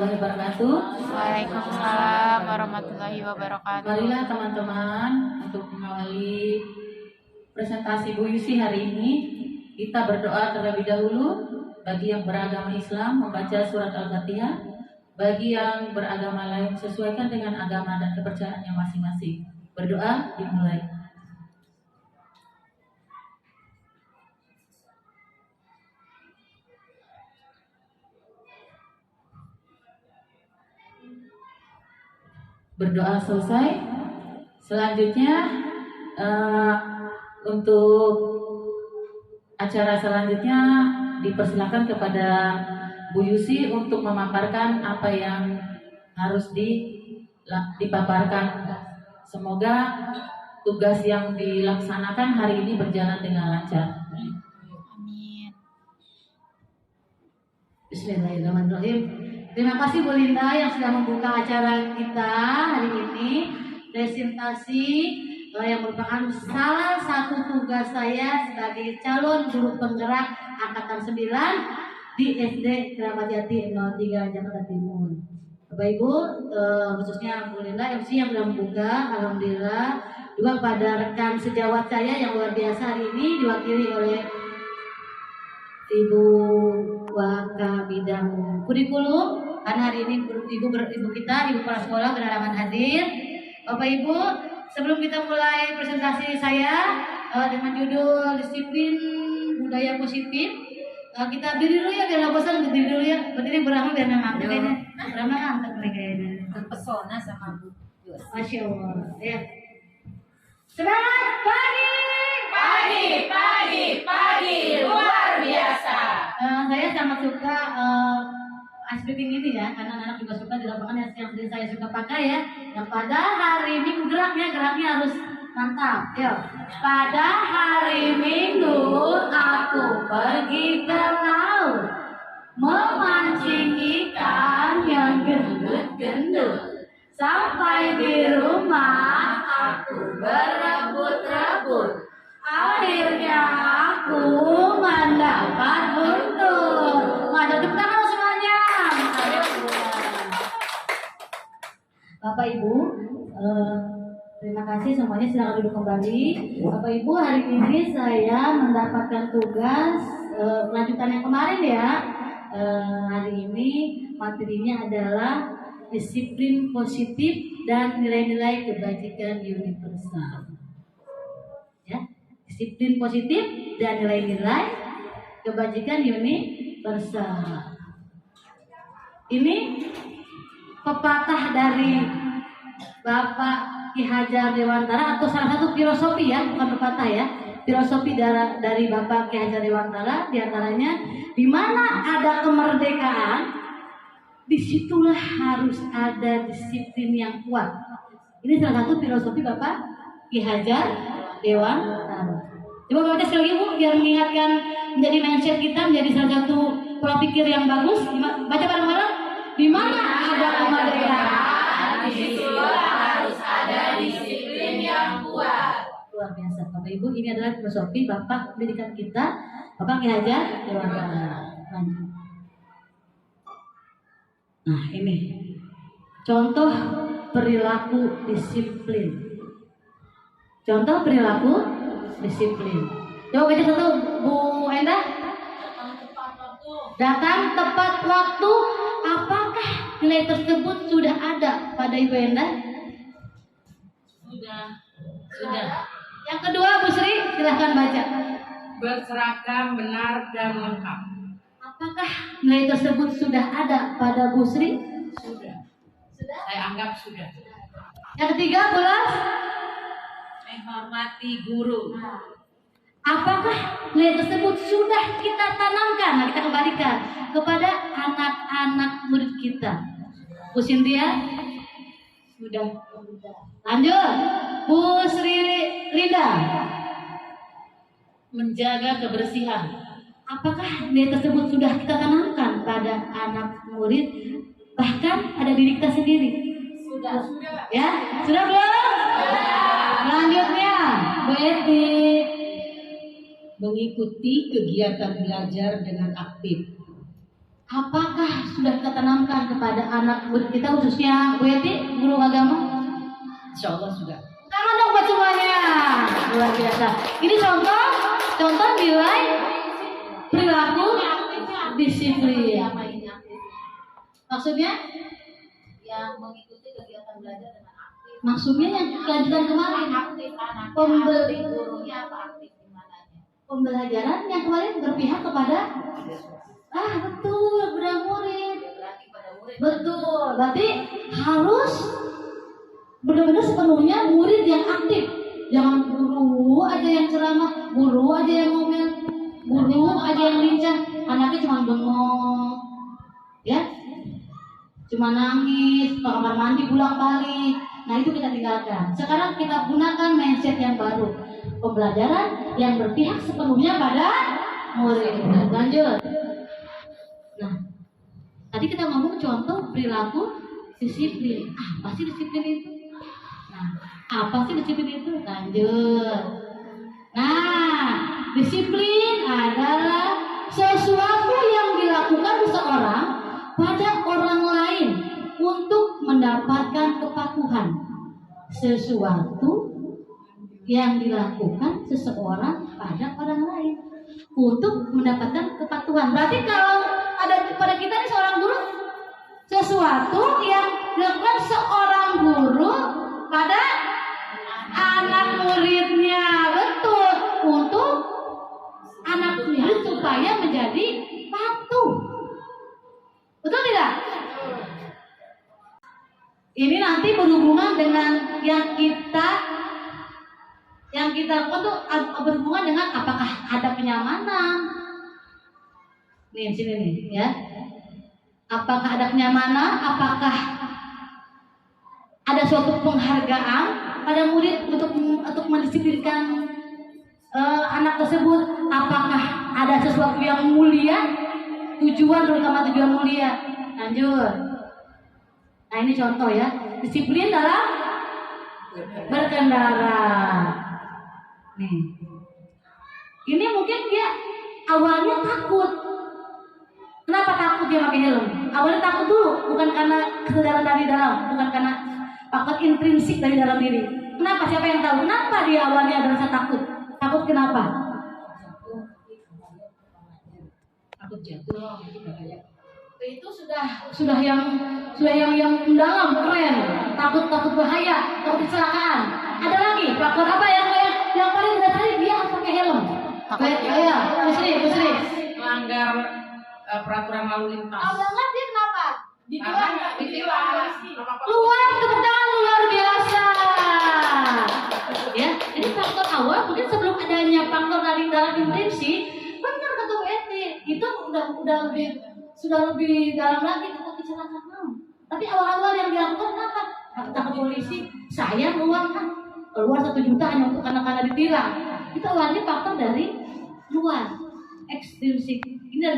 warahmatullahi wabarakatuh. Waalaikumsalam warahmatullahi wabarakatuh. Marilah teman-teman untuk mengawali presentasi Bu Yusi hari ini. Kita berdoa terlebih dahulu. Bagi yang beragama Islam membaca surat Al-Fatihah. Bagi yang beragama lain sesuaikan dengan agama dan kepercayaannya masing-masing. Berdoa dimulai. Berdoa selesai. Selanjutnya untuk acara selanjutnya dipersilakan kepada Bu Yusi untuk memaparkan apa yang harus dipaparkan. Semoga tugas yang dilaksanakan hari ini berjalan dengan lancar. Amin. Bismillahirrahmanirrahim. Terima kasih Bu Linda yang sudah membuka acara kita hari ini. Presentasi yang merupakan salah satu tugas saya sebagai calon guru penggerak Angkatan 9 di SD Keramat Jati 03 Jakarta Timur. Bapak Ibu, khususnya Bu Linda MC yang sudah membuka, alhamdulillah. Juga pada rekan sejawat saya yang luar biasa hari ini diwakili oleh Ibu Waka bidang kurikulum, karena hari ini ibu kita, ibu kepala sekolah berhalangan hadir. Bapak Ibu, sebelum kita mulai presentasi saya dengan judul disiplin budaya positif, kita berdiri dulu ya biar nggak bosan, berdiri dulu ya, berdiri beramah biar ngantuk kayaknya, beramah ngantuk nih kayaknya. Terpesona sama Bu Yus. Masya Allah. Ya. Semangat pagi. Pagi, luar biasa. Saya sangat suka speaking ini ya, karena anak juga suka di lapangan yang sering saya suka pakai ya. Yang pada hari Minggu geraknya harus mantap. Yuk. Pada hari Minggu aku pergi ke laut memancing ikan yang gendut-gendut. Sampai di rumah aku berebut-rebut. Akhirnya aku mendapat untung. Ada tepuk tangan semuanya. Bapak Ibu, terima kasih semuanya, silakan duduk kembali. Bapak Ibu, hari ini saya mendapatkan tugas lanjutan yang kemarin ya. Hari ini materinya adalah disiplin positif dan nilai-nilai kebajikan universal. Ya, disiplin positif dan nilai-nilai kebajikan universal. Ini pepatah dari Bapak Ki Hajar Dewantara atau salah satu filosofi ya, bukan pepatah ya. Filosofi dari Bapak Ki Hajar Dewantara, diantaranya di mana ada kemerdekaan, disitulah harus ada disiplin yang kuat. Ini salah satu filosofi Bapak Ki Hajar Dewantara. Coba baca sekali lagi Bu, biar mengingatkan menjadi mindset kita, menjadi salah satu pola pikir yang bagus. Baca bareng-bareng. Di mana ada kemerdekaan, Disitulah harus ada disiplin yang kuat. luar biasa Bapak Ibu. Ini adalah filosofi Bapak pendidikan kita, Bapak Ki Hajar Dewantara. Lanjut. Nah ini contoh perilaku disiplin. Contoh perilaku disiplin. Coba baca satu Bu Endah. Datang tepat waktu. Apakah nilai tersebut sudah ada pada Ibu Endah? Sudah. Yang kedua Bu Sri, silahkan baca. Berseragam benar dan lengkap. Apakah nilai tersebut sudah ada pada Bu Sri? Sudah. Sudah. Saya anggap sudah. Yang ketiga Bu Las. Menghormati guru. Apakah nilai tersebut sudah kita tanamkan? Nah, kita kembalikan kepada anak-anak murid kita. Bu Cynthia? Sudah. Lanjut. Bu Sri Linda. Menjaga kebersihan. Apakah nilai tersebut sudah kita tanamkan pada anak murid, bahkan pada diri kita sendiri? Sudah. Ya, sudah belum? Selanjutnya, Bu Eti. Mengikuti kegiatan belajar dengan aktif. apakah sudah kita tanamkan kepada anak murid kita, khususnya Bu Yeti, guru agama? Insya Allah sudah. Tangan dong buat semuanya. Luar biasa. Ini contoh nilai perilaku disiplin. Maksudnya yang mengikuti kegiatan belajar dengan aktif. Maksudnya yang kelanjutan kemarin, Aktif anaknya, gurunya apa aktif di mananya? pembelajaran yang kemarin berpihak kepada betul, kepada murid. Berarti pada murid. Betul, berarti harus benar-benar sepenuhnya murid yang aktif. Jangan guru aja yang ceramah, guru aja yang ngomel, guru aja yang lincah, anaknya cuma bengong, ya, cuma nangis, ke kamar mandi pulang balik. Nah itu kita tinggalkan. Sekarang kita gunakan mindset yang baru, pembelajaran yang berpihak sepenuhnya pada murid. Lanjut. Nah, tadi kita ngomong contoh perilaku disiplin. Apa sih disiplin itu? Nah, apa sih disiplin itu? Lanjut. Nah, disiplin adalah sesuatu yang dilakukan seseorang pada orang lain untuk mendapatkan kepatuhan. Sesuatu yang dilakukan seseorang pada orang lain untuk mendapatkan kepatuhan. Berarti kalau ada pada kita nih seorang guru, sesuatu yang dilakukan seorang guru pada anak muridnya, betul, untuk anak murid supaya menjadi patuh. Betul tidak? Ini nanti berhubungan dengan yang kita lakukan tuh berhubungan dengan apakah ada kenyamanan. Nih sini nih ya. Apakah ada kenyamanan? Apakah ada suatu penghargaan pada murid untuk mendisiplinkan anak tersebut? Apakah ada sesuatu yang mulia? Tujuan, terutama tujuan mulia. Lanjut. Nah ini contoh ya, disiplin dalam berkendara. Nih, ini mungkin dia awalnya takut. Kenapa takut dia pakai helm? Awalnya takut dulu, bukan karena kesadaran dari dalam, bukan karena faktor intrinsik dari dalam diri. Kenapa? Siapa yang tahu? Kenapa dia awalnya merasa takut? Takut kenapa? Takut jatuh. Itu sudah yang mendalam, keren. Takut bahaya, takut kecelakaan. Ada lagi faktor apa yang paling berat tadi? Dia harus pakai helm. Ayo, Pusri. Melanggar peraturan lalu lintas. Awalnya dia kenapa? Ditilang. Luar, tepuk tangan luar biasa. Ya, ini faktor awal mungkin sebelum adanya faktor dari dalam intrinsik. Benar kata Bu Eti, itu sudah lebih dalam lagi takut kecelakaan. Tapi awal-awal yang dilakukan apa? Takut polisi, saya keluar 1 juta hanya untuk anak-anak ditilang. Itu awalnya faktor dari luar, ekstrinsik. Ini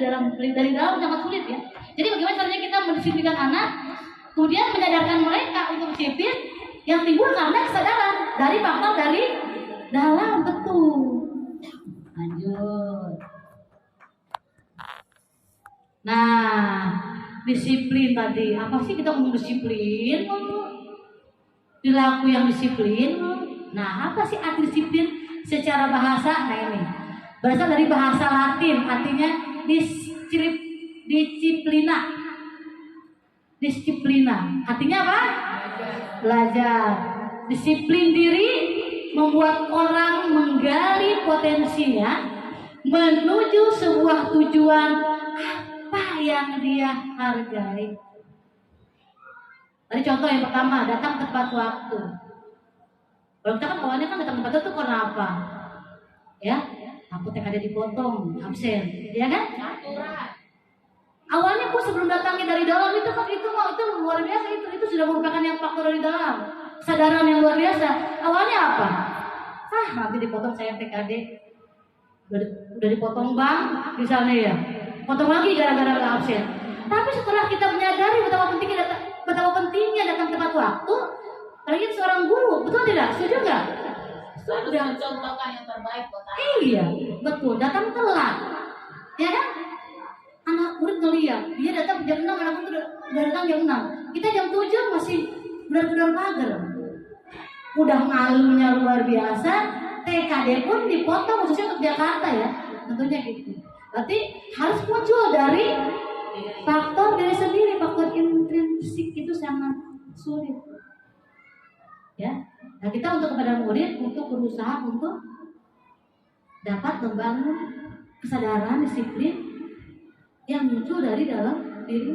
dari dalam sangat sulit ya. Jadi bagaimana caranya kita mendisiplinkan anak, kemudian menyadarkan mereka untuk disiplin yang timbul karena kesadaran dari faktor dari dalam, betul. Lanjut. Nah, disiplin tadi. Apa sih kita ngomong disiplin? Perilaku yang disiplin. Nah, apa sih arti disiplin secara bahasa? Nah ini berasal dari bahasa Latin, artinya disiplina. Artinya apa? Belajar. Disiplin diri membuat orang menggali potensinya menuju sebuah tujuan apa yang dia hargai. Tadi contoh yang pertama, datang tepat waktu. Kalau kita kan awalnya kan datang tepat waktu itu karena apa? Ya, apotek ada dipotong, absen, ya kan? Awalnya pun sebelum datangnya dari dalam itu luar biasa, itu sudah merupakan yang faktor dari dalam, kesadaran yang luar biasa. Awalnya apa? Nanti dipotong saya TKD, udah dipotong bang, misalnya ya, potong lagi gara-gara nggak absen. Tapi setelah kita menyadari betapa pentingnya datang tepat waktu, kalian seorang guru, betul tidak? Setuju nggak? Sudah mencontohkan yang terbaik buat anak. Iya, betul. Datang telat, ya kan? Anak murid ngeliat, dia datang jam 6, anak murid udah datang jam 6. Kita jam 7 masih benar-benar mager. Udah malunya luar biasa, TKD pun dipotong khususnya untuk Jakarta ya. Tentunya gitu. Berarti harus muncul dari faktor diri sendiri, faktor intrinsik itu sangat sulit. Ya. Nah, kita untuk kepada murid untuk berusaha untuk dapat membangun kesadaran disiplin yang muncul dari dalam diri.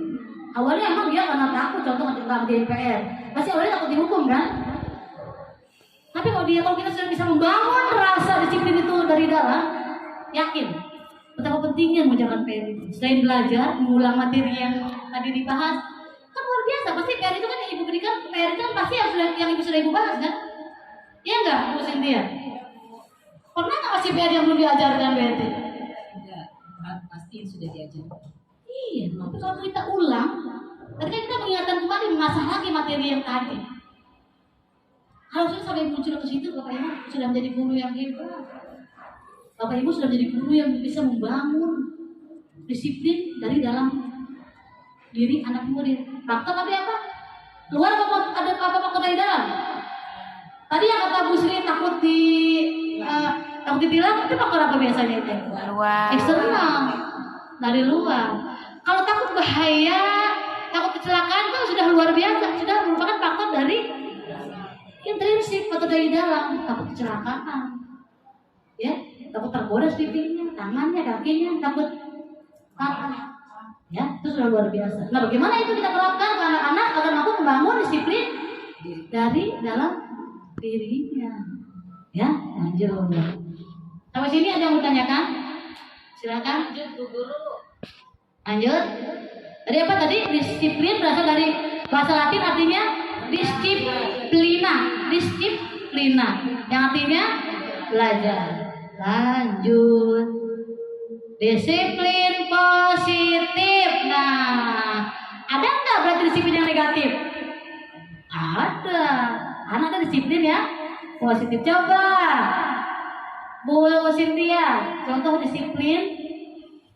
Awalnya emang dia karena takut, contoh ketika di MPR, pasti awalnya takut dihukum kan? Tapi kalau kita sudah bisa membangun rasa disiplin itu dari dalam, yakin betapa pentingnya mengerjakan PR itu. Selain belajar, mengulang materi yang tadi dibahas, kan luar biasa. Pasti PR itu kan yang ibu berikan, PR itu kan pasti yang ibu sudah ibu bahas kan? Iya enggak, Bu Cynthia? Pernah nggak masih PR yang belum diajarkan BRT? Enggak, pasti sudah diajarkan. Iya, tapi kalau kita ulang, ketika kita mengingatkan kembali, mengasah lagi materi yang tadi. Harusnya sampai muncul ke situ, Bapak Ibu sudah menjadi guru yang hebat. Bapak Ibu sudah menjadi guru yang bisa membangun disiplin dari dalam diri anak murid. Faktor tapi apa? Luar apa ada apa dari dalam? Tadi yang kata Bu Sri takut ditilang, itu faktor apa biasanya itu? Luar. Eksternal, dari luar. Kalau takut bahaya, takut kecelakaan itu sudah luar biasa, sudah merupakan faktor dari intrinsik, faktor dari dalam. Takut kecelakaan, ya, takut tergoda pipinya, tangannya, kakinya, takut patah, ya, itu sudah luar biasa. Nah, bagaimana itu kita terapkan ke anak-anak agar mampu membangun disiplin dari dalam dirinya, ya, lanjut. Sampai sini ada yang mau tanyakan? Silakan. Lanjut Bu Guru. Lanjut. Tadi apa tadi? Disiplin berasal dari bahasa Latin artinya disiplina. Disiplina. Yang artinya belajar. Lanjut. Disiplin positif. Nah, ada nggak berarti disiplin yang negatif? Ada. Anak ada disiplin ya positif. Coba Bu Cynthia, contoh disiplin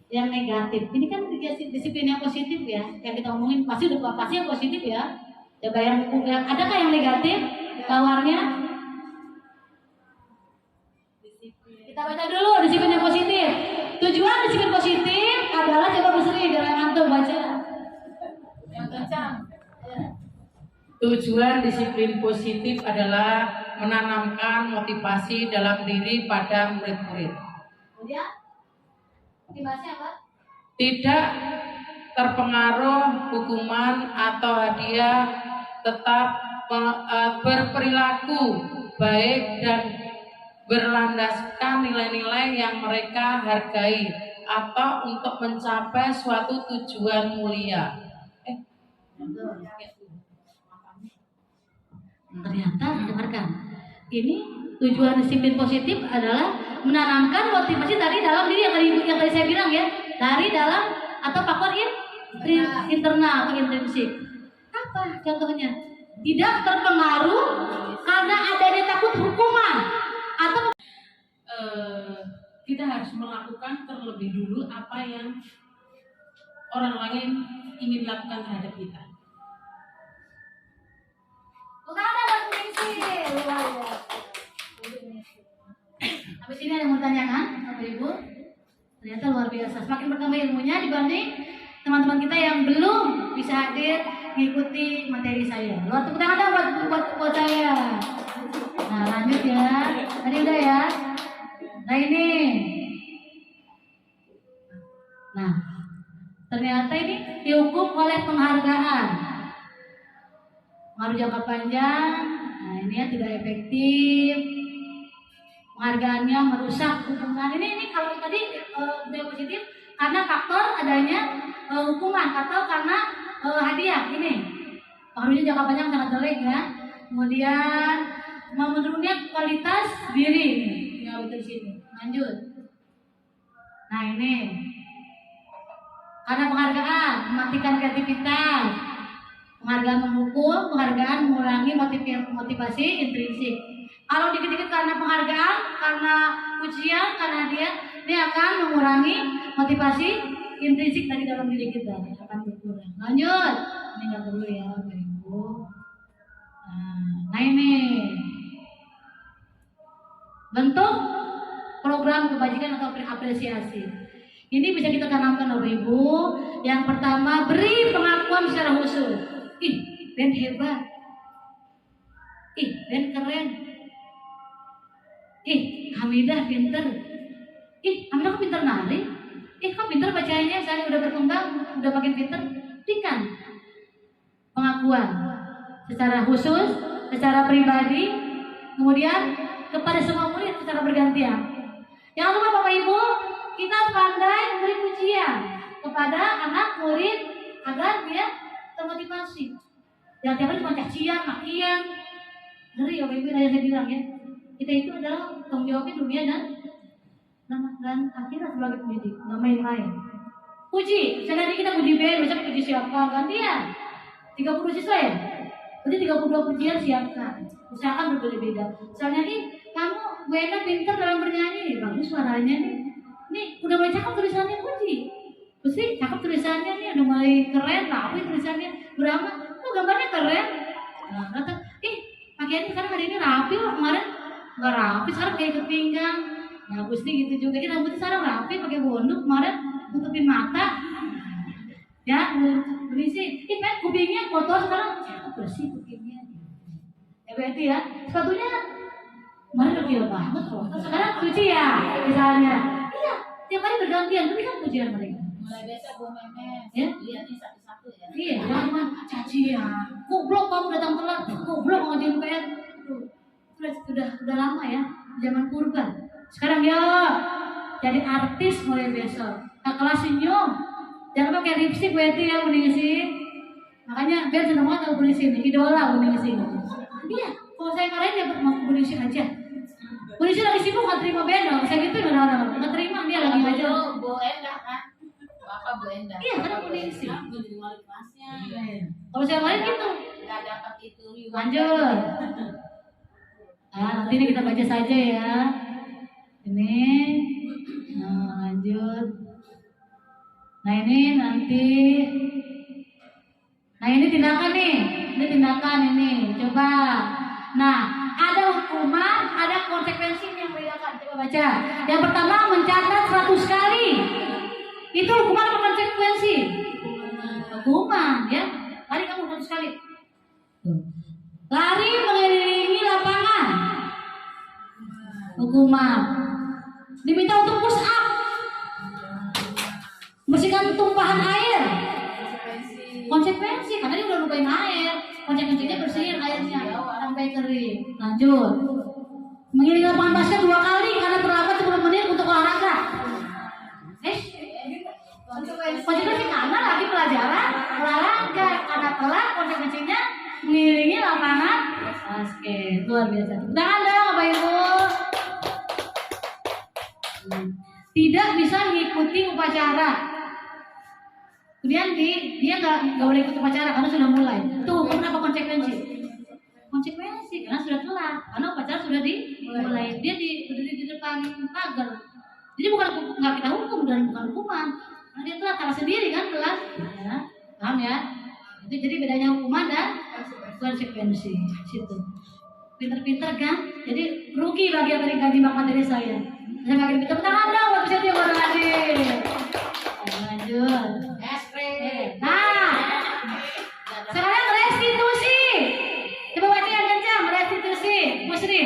yang negatif. Ini kan disiplin yang positif ya, yang kita omongin pasti yang positif ya. Coba yang adakah yang negatif tawarnya? Kita baca dulu disiplin yang positif. Tujuan disiplin positif adalah, coba Bu Sri dengan antum baca. Yang kencang. Tujuan disiplin positif adalah menanamkan motivasi dalam diri pada murid-murid. Kemudian motivasi apa? Tidak terpengaruh hukuman atau hadiah, tetap berperilaku baik dan berlandaskan nilai-nilai yang mereka hargai atau untuk mencapai suatu tujuan mulia. Ternyata dengarkan, ini tujuan disiplin positif adalah menanamkan motivasi dari dalam diri yang tadi saya bilang ya, dari dalam atau faktor internal atau intrinsik. Apa contohnya? Tidak terpengaruh karena adanya takut hukuman atau kita harus melakukan terlebih dulu apa yang orang lain ingin lakukan terhadap kita. bukan ada prinsip. Habis ini ada yang mau tanyakan, Bapak Ibu? Ternyata luar biasa. Semakin bertambah ilmunya dibanding teman-teman kita yang belum bisa hadir mengikuti materi saya. Luar tepuk tangan dong buat saya. Nah, lanjut ya. Tadi udah ya. Nah ini. Nah, ternyata ini dihukum oleh penghargaan. Pengaruh jangka panjang. Nah, ini ya tidak efektif. Penghargaannya merusak hubungan. Ini kalau tadi budaya positif karena faktor adanya hukuman atau karena hadiah. Ini pengaruhnya jangka panjang sangat jelek ya. Kemudian menurunnya kualitas diri. Ya betul sini. Lanjut. Nah ini karena penghargaan mematikan kreativitas. Penghargaan menghukum, penghargaan mengurangi motivasi intrinsik. Kalau dikit-dikit karena penghargaan, karena pujian, karena dia akan mengurangi motivasi intrinsik dari dalam diri kita akan berkurang. Lanjut, ini nggak perlu ya Bapak Ibu. Nah ini bentuk program kebajikan atau apresiasi. Ini bisa kita tanamkan Bapak Ibu. Yang pertama, beri pengakuan secara khusus. Ih, Ben hebat. Ih, Ben keren. Ih, Hamidah pinter. Ih, Hamidah kok pinter nari. Ih, kok pinter bacanya, saya udah berkembang, udah makin pinter. Berikan pengakuan secara khusus, secara pribadi, kemudian kepada semua murid secara bergantian. Jangan lupa Bapak Ibu, kita pandai memberi pujian kepada anak murid agar dia termotivasi. Jangan tiap hari cuma cacian, makian. Ngeri ya Bapak Ibu, saya bilang ya. Kita itu adalah tanggung jawabnya dunia dan akhirat sebagai pendidik, nggak main-main. Puji, sekali kita puji Ben, besok puji siapa? Gantian. 30 siswa ya? Berarti 32 pujian siapkan. Usahakan berbeda-beda. Misalnya nih, kamu Wena pinter dalam bernyanyi, bagus suaranya nih. Nih, udah mulai cakep tulisannya, puji. Terus nih, cakep tulisannya nih, udah mulai keren, rapi tulisannya. Berapa? Oh, gambarnya keren. Nah, kata, pakaiannya sekarang hari ini rapi loh, kemarin nggak rapi, sekarang kayak kepinggang. Nah, Gusti gitu juga. Kita rambutnya sekarang rapi, pakai bonduk, kemarin tutupin mata. Ya, berisi. Kan kupingnya kotor, sekarang bersih kupingnya. Ya berarti ya, sepatunya kemarin kecil banget loh. Sekarang cuci ya, misalnya. Iya, tiap hari bergantian, tapi kan pujian mereka. Mulai besok Bu Memes, Ya? lihatnya satu-satu ya. Iya, jangan cuma cacian. Goblok kamu datang telat, goblok ngajarin PR. Udah lama ya, zaman purba. Sekarang ya, jadi artis mulai besok. Nah, kelas senyum. Jangan pakai lipstick berarti ya Bu Ningsih. Makanya biar seneng banget kalau Bu Ningsih ini, idola Bu Ningsih. Iya, kalau saya marahin ya mau Bu Ningsih aja. Bu Ningsih lagi sibuk nggak terima beno, saya gitu nggak terima dia lagi aja. Bu Endah kan? Bapak Bu Endah. Iya, kan Bu Ningsih. Aku jadi wali kelasnya. Kalau saya marahin gitu. Nggak dapat itu. Lanjut. Nah, nanti ini kita baca saja ya. Ini. Nah, lanjut. Nah, ini nanti. Nah, ini tindakan nih. Ini tindakan ini. Coba. Nah, ada hukuman, ada konsekuensi yang membedakan. Coba baca. Yang pertama, mencatat 100 kali. Itu hukuman atau konsekuensi? Hukuman, ya. Lari kamu 100 kali. Lari mengelilingi lapangan. Hukuman. Diminta untuk push up. Bersihkan tumpahan air. Konsekuensi, karena dia udah lupain air. Konsekuensinya bersihin airnya sampai kering. Lanjut. Mengiringi lapangan basket 2 kali karena terlambat 10 menit untuk olahraga. Konsekuensi karena lagi pelajaran olahraga, karena telat konsekuensinya mengiringi lapangan basket. Luar biasa. Tangan dong Bapak Ibu. Tidak bisa mengikuti upacara. Kemudian dia nggak boleh ikut upacara karena sudah mulai. Tuh, kenapa konsekuensi? Konsekuensi karena sudah telat, karena upacara sudah dimulai. Dia berdiri di depan pagar. Jadi bukan nggak kita hukum dan bukan hukuman. Karena dia telat, salah sendiri kan telat. Ya, paham ya? Itu jadi bedanya hukuman dan konsekuensi. Situ. Pinter-pinter kan? Jadi rugi bagi yang gaji materi saya. Saya makin pinter. Tangan dong buat peserta yang baru hadir. Lanjut. Nah, sekarang restitusi. Coba baca yang kencang, restitusi. Musri.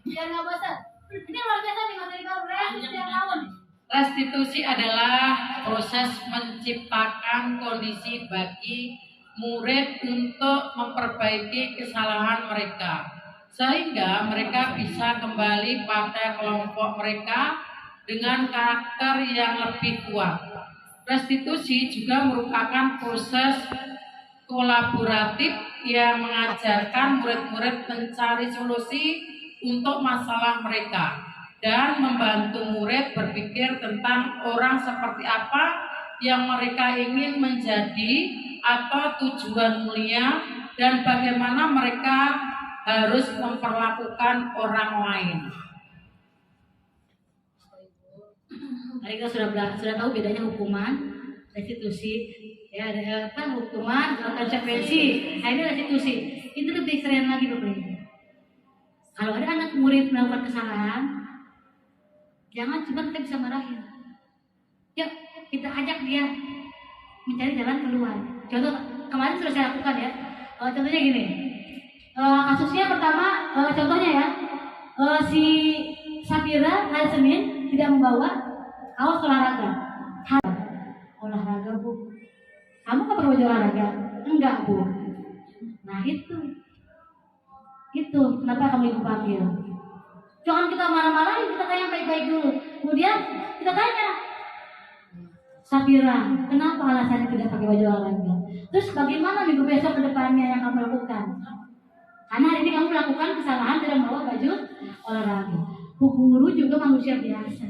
Biar nggak bosan. Ini luar biasa nih materi baru restitusi yang tahun. Restitusi adalah proses menciptakan kondisi bagi murid untuk memperbaiki kesalahan mereka, sehingga mereka bisa kembali pada kelompok mereka dengan karakter yang lebih kuat. Restitusi juga merupakan proses kolaboratif yang mengajarkan murid-murid mencari solusi untuk masalah mereka dan membantu murid berpikir tentang orang seperti apa yang mereka ingin menjadi atau tujuan mulia dan bagaimana mereka harus memperlakukan orang lain. Tadi kita sudah tahu bedanya hukuman, restitusi, ya ada apa hukuman, konsekuensi. Nah ini restitusi. Itu lebih keren lagi Bapak Ibu. Kalau ada anak murid melakukan kesalahan, jangan cuma kita bisa marahin. Yuk kita ajak dia mencari jalan keluar. Contoh kemarin sudah saya lakukan ya. Contohnya gini. Kasusnya pertama, contohnya ya, si Safira hari Senin tidak membawa alas olahraga. Olahraga Bu, kamu nggak pakai baju olahraga? Enggak Bu. Nah itu kenapa kamu ibu panggil? Jangan kita marah-marahin, kita tanya baik-baik dulu. Kemudian kita tanya, Safira, kenapa alasannya tidak pakai baju olahraga? Terus bagaimana minggu besok ke depannya yang kamu lakukan? Karena hari ini kamu melakukan kesalahan tidak membawa baju olahraga. Bu guru juga manusia biasa,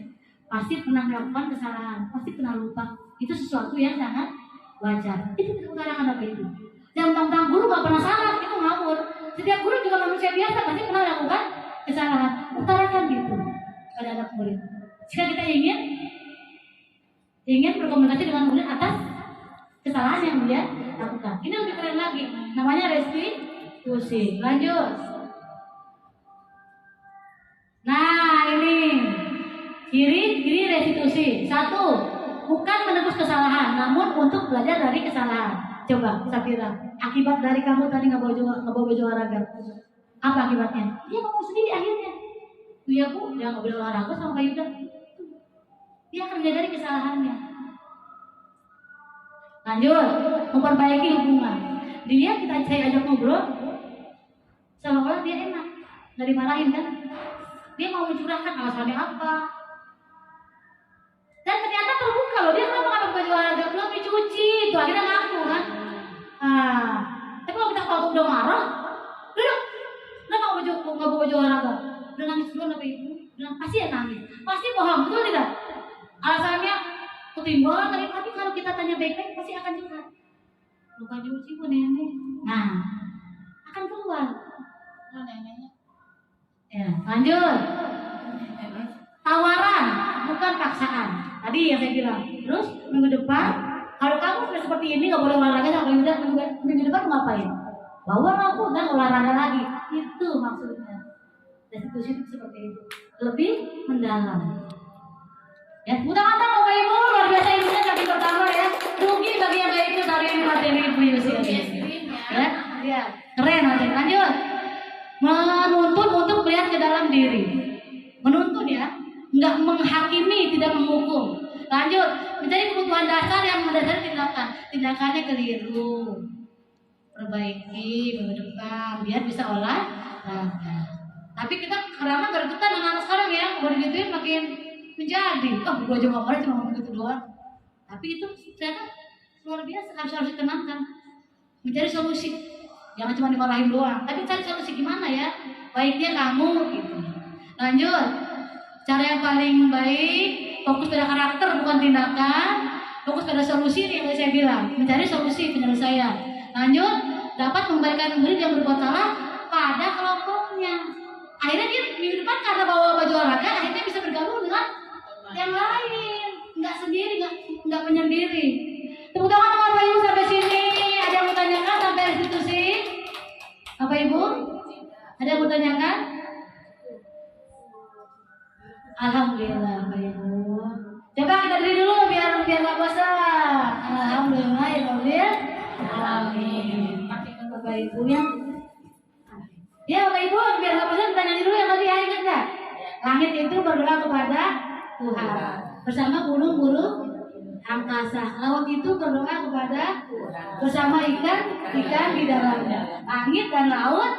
pasti pernah melakukan kesalahan, pasti pernah lupa. Itu sesuatu yang sangat wajar. Itu kita utarakan Bapak Ibu. Yang tentang guru gak pernah salah, itu ngawur. Setiap guru juga manusia biasa, pasti pernah melakukan kesalahan. Utarakan gitu pada anak murid. Jika kita ingin berkomunikasi dengan murid atas kesalahan yang dia lakukan. Ini lebih keren lagi, namanya restitusi. Lanjut. Nah ini kiri restitusi. Satu, bukan menebus kesalahan, namun untuk belajar dari kesalahan. Coba Safira, akibat dari kamu tadi nggak bawa baju olahraga, apa akibatnya? Dia ngomong sendiri akhirnya. Tuh ya Bu, dia nggak boleh olahraga sama Pak Yuda. Dia akan menyadari kesalahannya. Lanjut, memperbaiki hubungan. Saya ajak ngobrol, seolah-olah dia enak, nggak dimarahin kan? Dia mau mencurahkan alasannya apa? Dan ternyata terbuka loh, dia kenapa nggak pakai baju olahraga? Belum dicuci, itu akhirnya ngaku kan? Tapi kalau udah marah, duduk, kenapa nggak bawa baju olahraga? Udah nangis dulu apa Ibu? Pasti ya nangis, pasti bohong, betul tidak? Alasannya ketinggalan tadi, tapi kalau kita tanya baik-baik pasti akan curhat. Lupa cuci Bu nenek. Nah, akan keluar. Neneknya. Ya, lanjut. Tawaran, bukan paksaan. Tadi yang saya bilang. Terus minggu depan, kalau kamu sudah seperti ini nggak boleh olahraga sama minggu depan mau ngapain? Bawa aku dan olahraga lagi. Itu maksudnya. Restitusi itu seperti itu. Lebih mendalam. Ya, utang-utang Bapak Ibu, luar biasa ilmunya kali pertama ya. Rugi bagi yang kayak itu hari ini materi Ibu ya, keren nanti. Lanjut. Menuntut untuk melihat ke dalam diri. Menuntut ya, nggak menghakimi, tidak menghukum. Lanjut, mencari kebutuhan dasar yang mendasari tindakan. Tindakannya keliru. Perbaiki minggu depan biar bisa olahraga. Tapi kita karena gergetan dengan anak sekarang ya, kalau digituin makin menjadi. Gua aja nggak boleh cuma ngomong gitu doang. Tapi itu ternyata luar biasa, harus ditenangkan. Mencari solusi. Jangan cuma dimarahin doang, tapi cari solusi gimana ya? Baiknya kamu gitu. Lanjut. Cara yang paling baik, fokus pada karakter bukan tindakan. Fokus pada solusi nih yang saya bilang. Mencari solusi penyelesaian. Lanjut. Dapat memberikan murid yang berbuat salah pada kelompoknya. Akhirnya dia minggu depan karena bawa baju olahraga, akhirnya bisa bergabung dengan yang lain. Nggak sendiri, nggak menyendiri. Tepuk tangan Bapak Ibu sampai sini. Ada yang mau tanyakan sampai restitusi? Bapak Ibu? Ada yang mau tanyakan? Alhamdulillah Bapak Ibu. Coba kita diri dulu biar nggak bosan. Alhamdulillah ya Rabbil alamin. Bapak Ibu ya. Ya Bapak Ibu biar nggak bosan tanya dulu yang tadi ya, ingat nggak? Langit itu berdoa kepada Tuhan bersama burung-burung angkasa. Laut itu berdoa kepada bersama ikan di dalamnya. Langit dan laut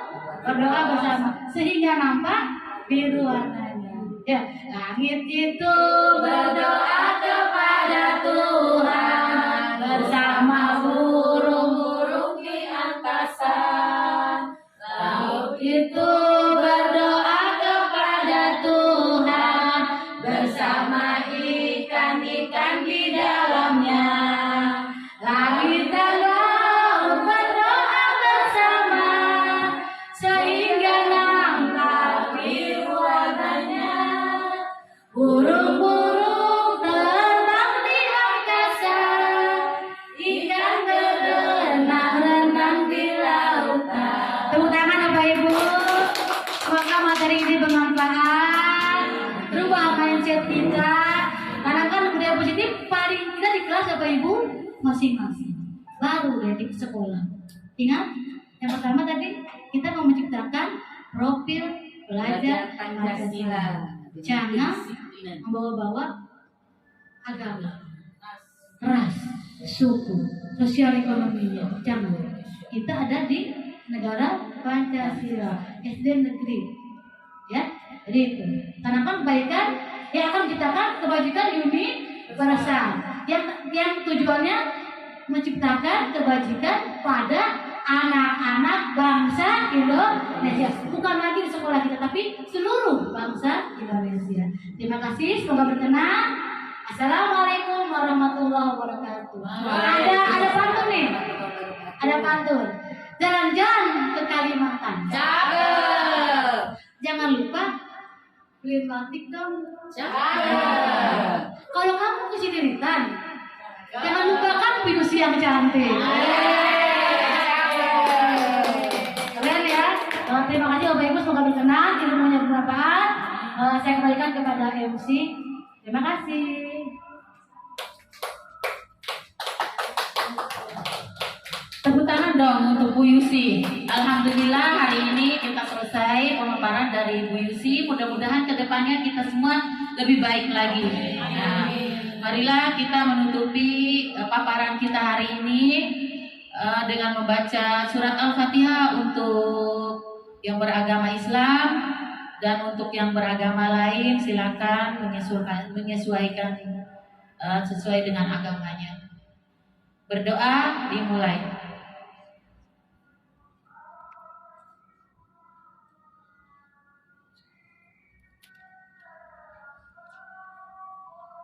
berdoa bersama sehingga nampak biru warnanya. Ya, langit itu berdoa kepada Tuhan bersama burung-burung di angkasa. Laut itu berdoa kepada Tuhan bersama ikan-ikan di dalamnya. Langit dan laut berdoa bersama sehingga nampak biru warnanya. Burung-burung materi ini bermanfaat, rubah mindset kita. Karena kan budaya positif paling tidak di kelas Bapak Ibu masing-masing. Baru ya di sekolah. Ingat, yang pertama tadi kita mau menciptakan profil belajar Pancasila. Jangan membawa-bawa agama, ras, suku, sosial ekonominya. Jangan. Kita ada di negara Pancasila, SD negeri. Ya, jadi itu. Karena kan kebaikan yang akan menciptakan kebajikan universal. Yang tujuannya menciptakan kebajikan pada anak-anak bangsa Indonesia. Bukan lagi di sekolah kita, tapi seluruh bangsa Indonesia. Terima kasih, semoga berkenan. Assalamualaikum warahmatullahi wabarakatuh. Ada pantun nih. Ada pantun. Jalan-jalan ke Kalimantan. Cakep. Jangan lupa beli batik dong. Cakep. Kalau kamu ke Sidiritan, jangan lupakan pinusi yang cantik. Keren ya. Terima kasih Bapak Ibu, semoga berkenan, ilmunya bermanfaat. Saya kembalikan kepada MC. Terima kasih. Tepuk tangan dong untuk Bu Yusi. Alhamdulillah hari ini kita selesai pemaparan dari Bu Yusi. Mudah-mudahan kedepannya kita semua lebih baik lagi. Nah, marilah kita menutupi paparan kita hari ini dengan membaca surat Al-Fatihah untuk yang beragama Islam, dan untuk yang beragama lain silakan menyesuaikan sesuai dengan agamanya. Berdoa dimulai.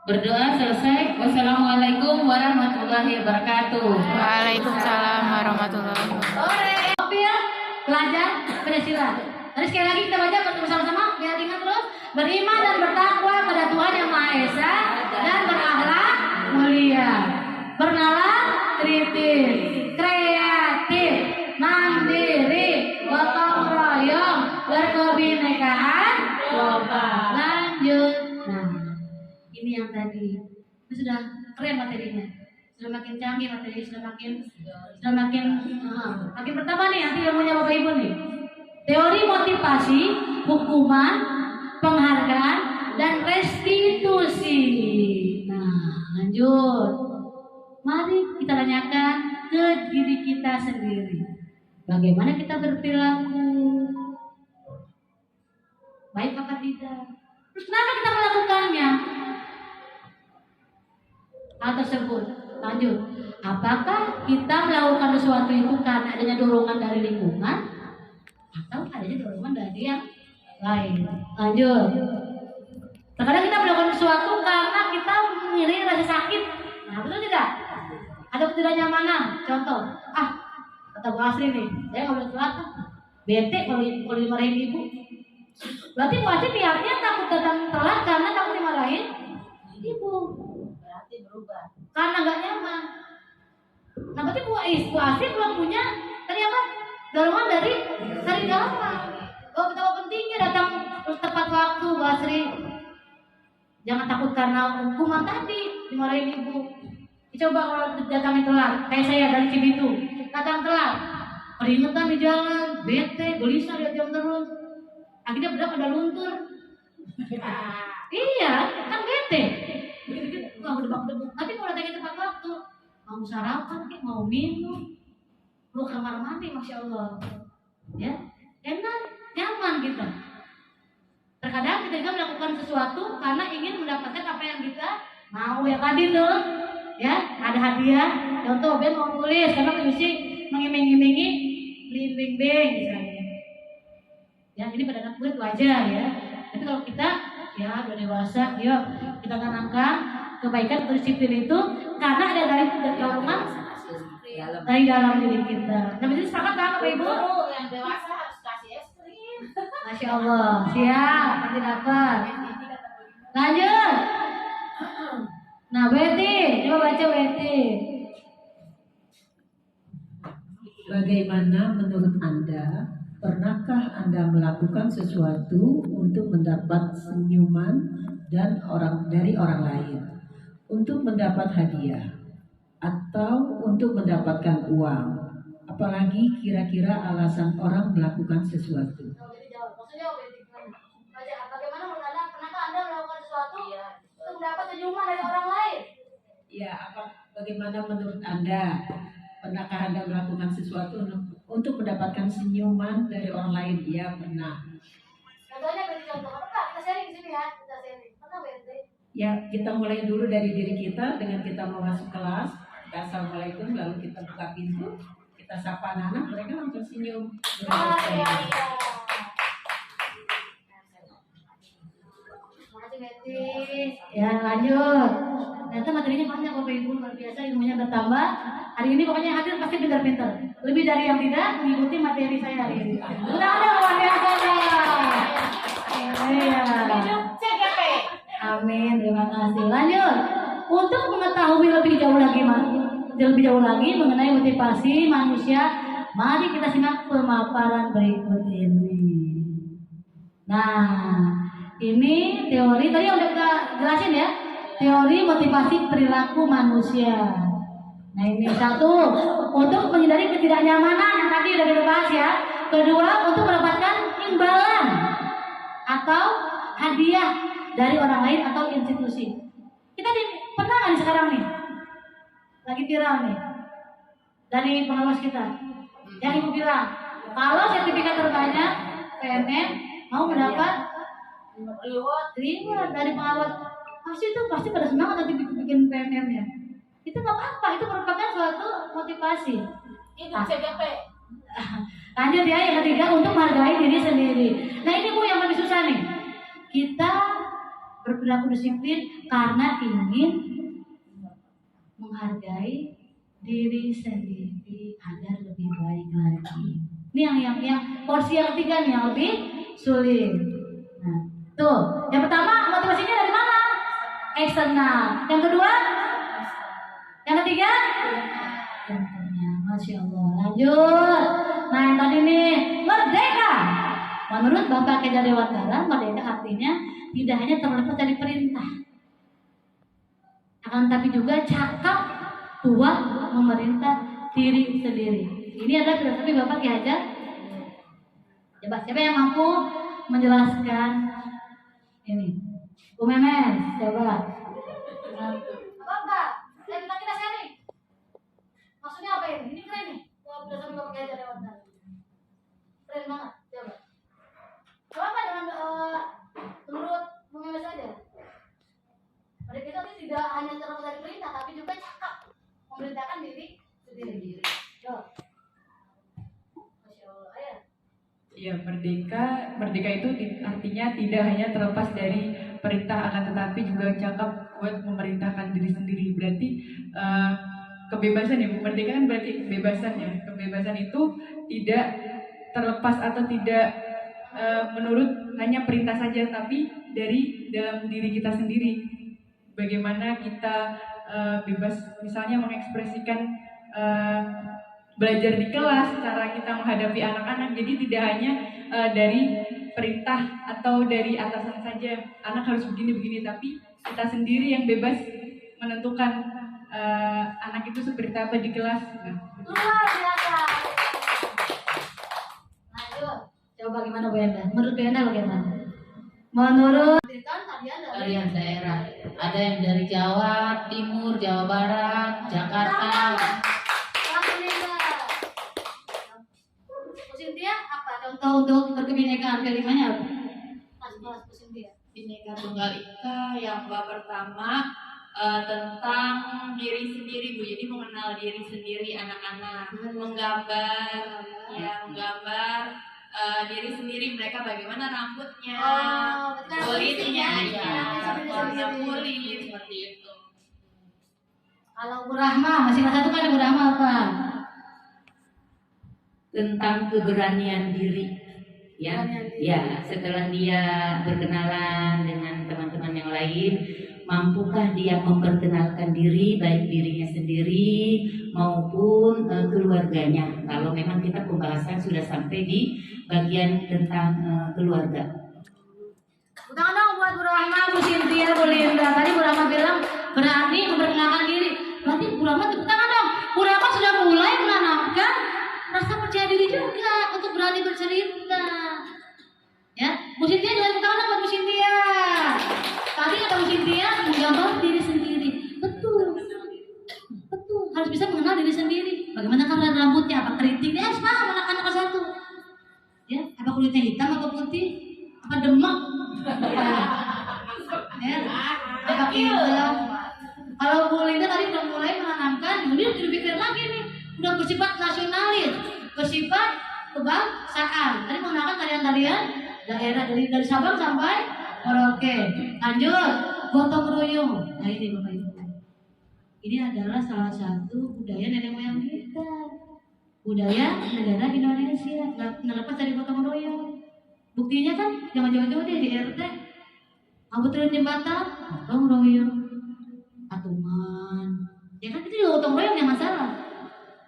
Berdoa selesai. Wassalamualaikum warahmatullahi wabarakatuh. Waalaikumsalam warahmatullahi wabarakatuh. Tapi ya, belajar Pancasila. Terus sekali lagi kita baca bersama-sama biar ingat terus. Beriman dan bertakwa pada Tuhan Yang Maha Esa dan berakhlak mulia. Bernalar kritis, kreatif, mandiri, gotong royong, berkebinekaan lokal. Lanjut. Nah, ini yang tadi. Itu sudah keren materinya. Sudah makin canggih materi, sudah makin pertama nih nanti ilmunya Bapak Ibu nih. Teori motivasi, hukuman, penghargaan, dan restitusi. Nah, lanjut. Mari kita tanyakan ke diri kita sendiri. Bagaimana kita berperilaku? Baik apa tidak? Terus kenapa kita melakukannya? Hal tersebut. Lanjut. Apakah kita melakukan sesuatu itu karena adanya dorongan dari lingkungan atau adanya dorongan dari yang lain? Lanjut. Terkadang kita melakukan sesuatu karena kita mengiringi rasa sakit. Nah, betul tidak? Ada ketidaknyamanan. Contoh, kata Bu Asri nih, saya nggak boleh telat. Bete kalau dimarahin ibu. Berarti Bu Asri niatnya takut datang telat karena takut dimarahin ibu. Berarti berubah. Karena nggak nyaman. Nah, berarti Bu Asri belum punya tadi apa? Dorongan dari dalam. Oh, betapa pentingnya datang tepat waktu, Bu Asri. Jangan takut karena hukuman tadi dimarahin ibu. Coba kalau datangnya telat, kayak saya dari Cibitu, datang telat, keringetan di jalan, bete, gelisah lihat jam terus, akhirnya bedak pada luntur. Iya, kan bete. Begitu, udah debak-debuk. Tapi kalau datangnya tepat waktu, mau sarapan, mau minum, mau kamar mandi, masya Allah, ya, enak, nyaman kita. Terkadang kita juga melakukan sesuatu karena ingin mendapatkan apa yang kita mau, ya tadi tuh. Ya, ada hadiah. Contoh, Ben mau nulis, karena ngisi mengiming-imingi blimbing misalnya. Ya, ini pada anak murid wajar ya. Tapi kalau kita ya udah dewasa, yuk kita tanamkan kebaikan atau disiplin itu karena ada dari dorongan dari dalam diri kita. Nah, jadi sepakat kan Bapak Ibu? Yang dewasa harus kasih es krim. Masya Allah, siap, nanti dapat. Lanjut. Nah, Betty, coba baca Betty. Bagaimana menurut Anda Pernahkah Anda melakukan sesuatu untuk mendapat senyuman dari orang lain, untuk mendapat hadiah, atau untuk mendapatkan uang? Apalagi kira-kira alasan orang melakukan sesuatu? Jadi jawab. Maksudnya gimana? Bagaimana menurut Anda? Pernahkah Anda melakukan sesuatu untuk mendapat senyuman dari orang lain? Ya, bagaimana menurut Anda? Pernahkah Anda melakukan sesuatu untuk mendapatkan senyuman dari orang lain? Ya, pernah. Contohnya berarti contoh apa Kak? Kita sharing di sini ya. Kita sharing. Pernah berarti? Ya, kita mulai dulu dari diri kita dengan kita mau masuk kelas. Kita assalamualaikum, lalu kita buka pintu, kita sapa anak-anak, mereka langsung senyum. Iya. Makasih Betty. Ya lanjut. Ternyata materinya banyak Bapak Ibu, luar biasa, ilmunya bertambah. Hari ini pokoknya yang hadir pasti pintar-pintar. Lebih dari yang tidak mengikuti materi saya hari ini. Udah ada luar biasa. Iya. CGP. Amin, terima kasih. Lanjut. Untuk mengetahui lebih jauh lagi mengenai motivasi manusia, mari kita simak pemaparan berikut ini. Nah, ini teori tadi udah kita jelasin ya. Teori motivasi perilaku manusia. Nah, ini satu, untuk menghindari ketidaknyamanan yang tadi udah kita bahas ya. Kedua, untuk mendapatkan imbalan atau hadiah dari orang lain atau institusi. Kita pernah nggak nih sekarang nih? Lagi viral nih dari pengawas kita. Yang ibu bilang, kalau sertifikat terbanyak PMM mau mendapat reward dari pengawas. Pasti pada semangat nanti bikin PMM ya. Itu nggak apa-apa, itu merupakan suatu motivasi. Itu CGP. Lanjut ya, yang ketiga, untuk menghargai diri sendiri. Nah ini Bu yang lebih susah nih. Kita berperilaku disiplin karena ingin menghargai diri sendiri agar lebih baik lagi. Ini yang porsi yang ketiga nih yang lebih sulit. Nah, tuh, yang pertama motivasinya dari mana? Eksternal. Yang kedua? Yang ketiga? Internal. Masya Allah. Lanjut. Nah yang tadi nih, merdeka. Menurut Bapak Keja Dewantara, merdeka artinya tidak hanya terlepas dari perintah, akan tapi juga cakap buat memerintah diri sendiri. Ini adalah filosofi Bapak Ki Hajar. Coba siapa yang mampu menjelaskan ini? Bu Memes, coba. Bapak, kita sharing. Maksudnya apa ini? Ini keren nih. Filosofi Bapak Ki Hajar Dewantara. Keren banget. Coba. Coba dengan menurut Bu Memes saja. Mereka itu tidak hanya terlepas dari perintah, tapi juga cakap memerintahkan diri sendiri. Masya Allah, ya. Ya, merdeka itu artinya tidak hanya terlepas dari perintah, akan tetapi juga cakap buat memerintahkan diri sendiri. Berarti kebebasan ya, merdeka kan berarti kebebasan ya. Kebebasan itu tidak terlepas atau tidak menurut hanya perintah saja, tapi dari dalam diri kita sendiri. Bagaimana kita bebas misalnya mengekspresikan belajar di kelas, cara kita menghadapi anak-anak. Jadi tidak hanya dari perintah atau dari atasan saja, anak harus begini-begini, tapi kita sendiri yang bebas menentukan anak itu seperti apa di kelas. Luar biasa. Lanjut. Coba gimana Bu Enda? Menurut Bu Enda bagaimana? Menurut Kalian daerah, ada yang dari Jawa Timur, Jawa Barat, Jakarta. Bu Cynthia apa contoh untuk berkebinekaan kelimanya apa? Kelas Bu Cynthia. Bineka Tunggal Ika yang pertama tentang diri sendiri Bu, jadi mengenal diri sendiri anak-anak, menggambar diri sendiri, mereka bagaimana rambutnya, kulitnya, warna kulit seperti itu. Kalau Bu Rahma masih kelas 1 kan Bu Rahma apa? Tentang keberanian diri, ya setelah dia berkenalan dengan teman-teman yang lain, mampukah dia memperkenalkan diri, baik dirinya sendiri maupun keluarganya. Kalau memang kita pembahasan sudah sampai di bagian tentang keluarga. Tangan dong buat Bu Rahma, Bu Sintia, Bu Linda. Tadi Bu Rahma bilang berani memperkenalkan diri. Berarti Bu Rahma tepuk tangan dong. Bu Rahma sudah mulai menanamkan rasa percaya diri juga untuk berani bercerita. Ya, Bu Sintia juga tepuk tangan dong buat Bu Sintia. Tadi kata Bu Sintia menggambar diri sendiri. Betul. Betul. Harus bisa mengenal diri sendiri. Bagaimana karena rambutnya, apa keritingnya, sama anak-anak satu. Ya, apa kulitnya hitam atau putih? Apa demak? Ya, apa hitam? Kalau Bu Linda tadi udah mulai menanamkan, dia udah pikir lagi nih, udah bersifat nasionalis, bersifat kebangsaan. Tadi mengenalkan tarian-tarian daerah dari Sabang sampai Merauke. Lanjut, gotong royong. Nah ini Bapak Ibu, ini adalah salah satu budaya nenek moyang kita, budaya negara Indonesia. Nggak lepas dari gotong royong. Buktinya kan jangan jauh-jauh deh di RT, ngabutrin jembatan, gotong royong, patungan. Ya kan itu juga gotong royong yang masalah.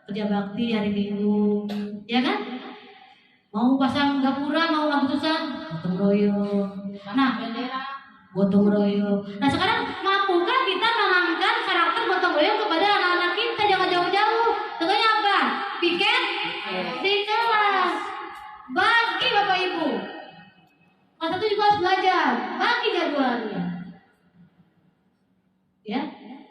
Kerja bakti hari Minggu, ya kan? Mau pasang gapura, mau ngabutusan, gotong royong. Nah, gotong royong. Nah sekarang mampukah kita menanamkan karakter gotong royong kepada anak-anak kita? Jangan jauh-jauh. Contohnya apa? Piket di kelas. Bagi Bapak Ibu. Kelas satu juga harus belajar. Bagi jadwalnya. Ya.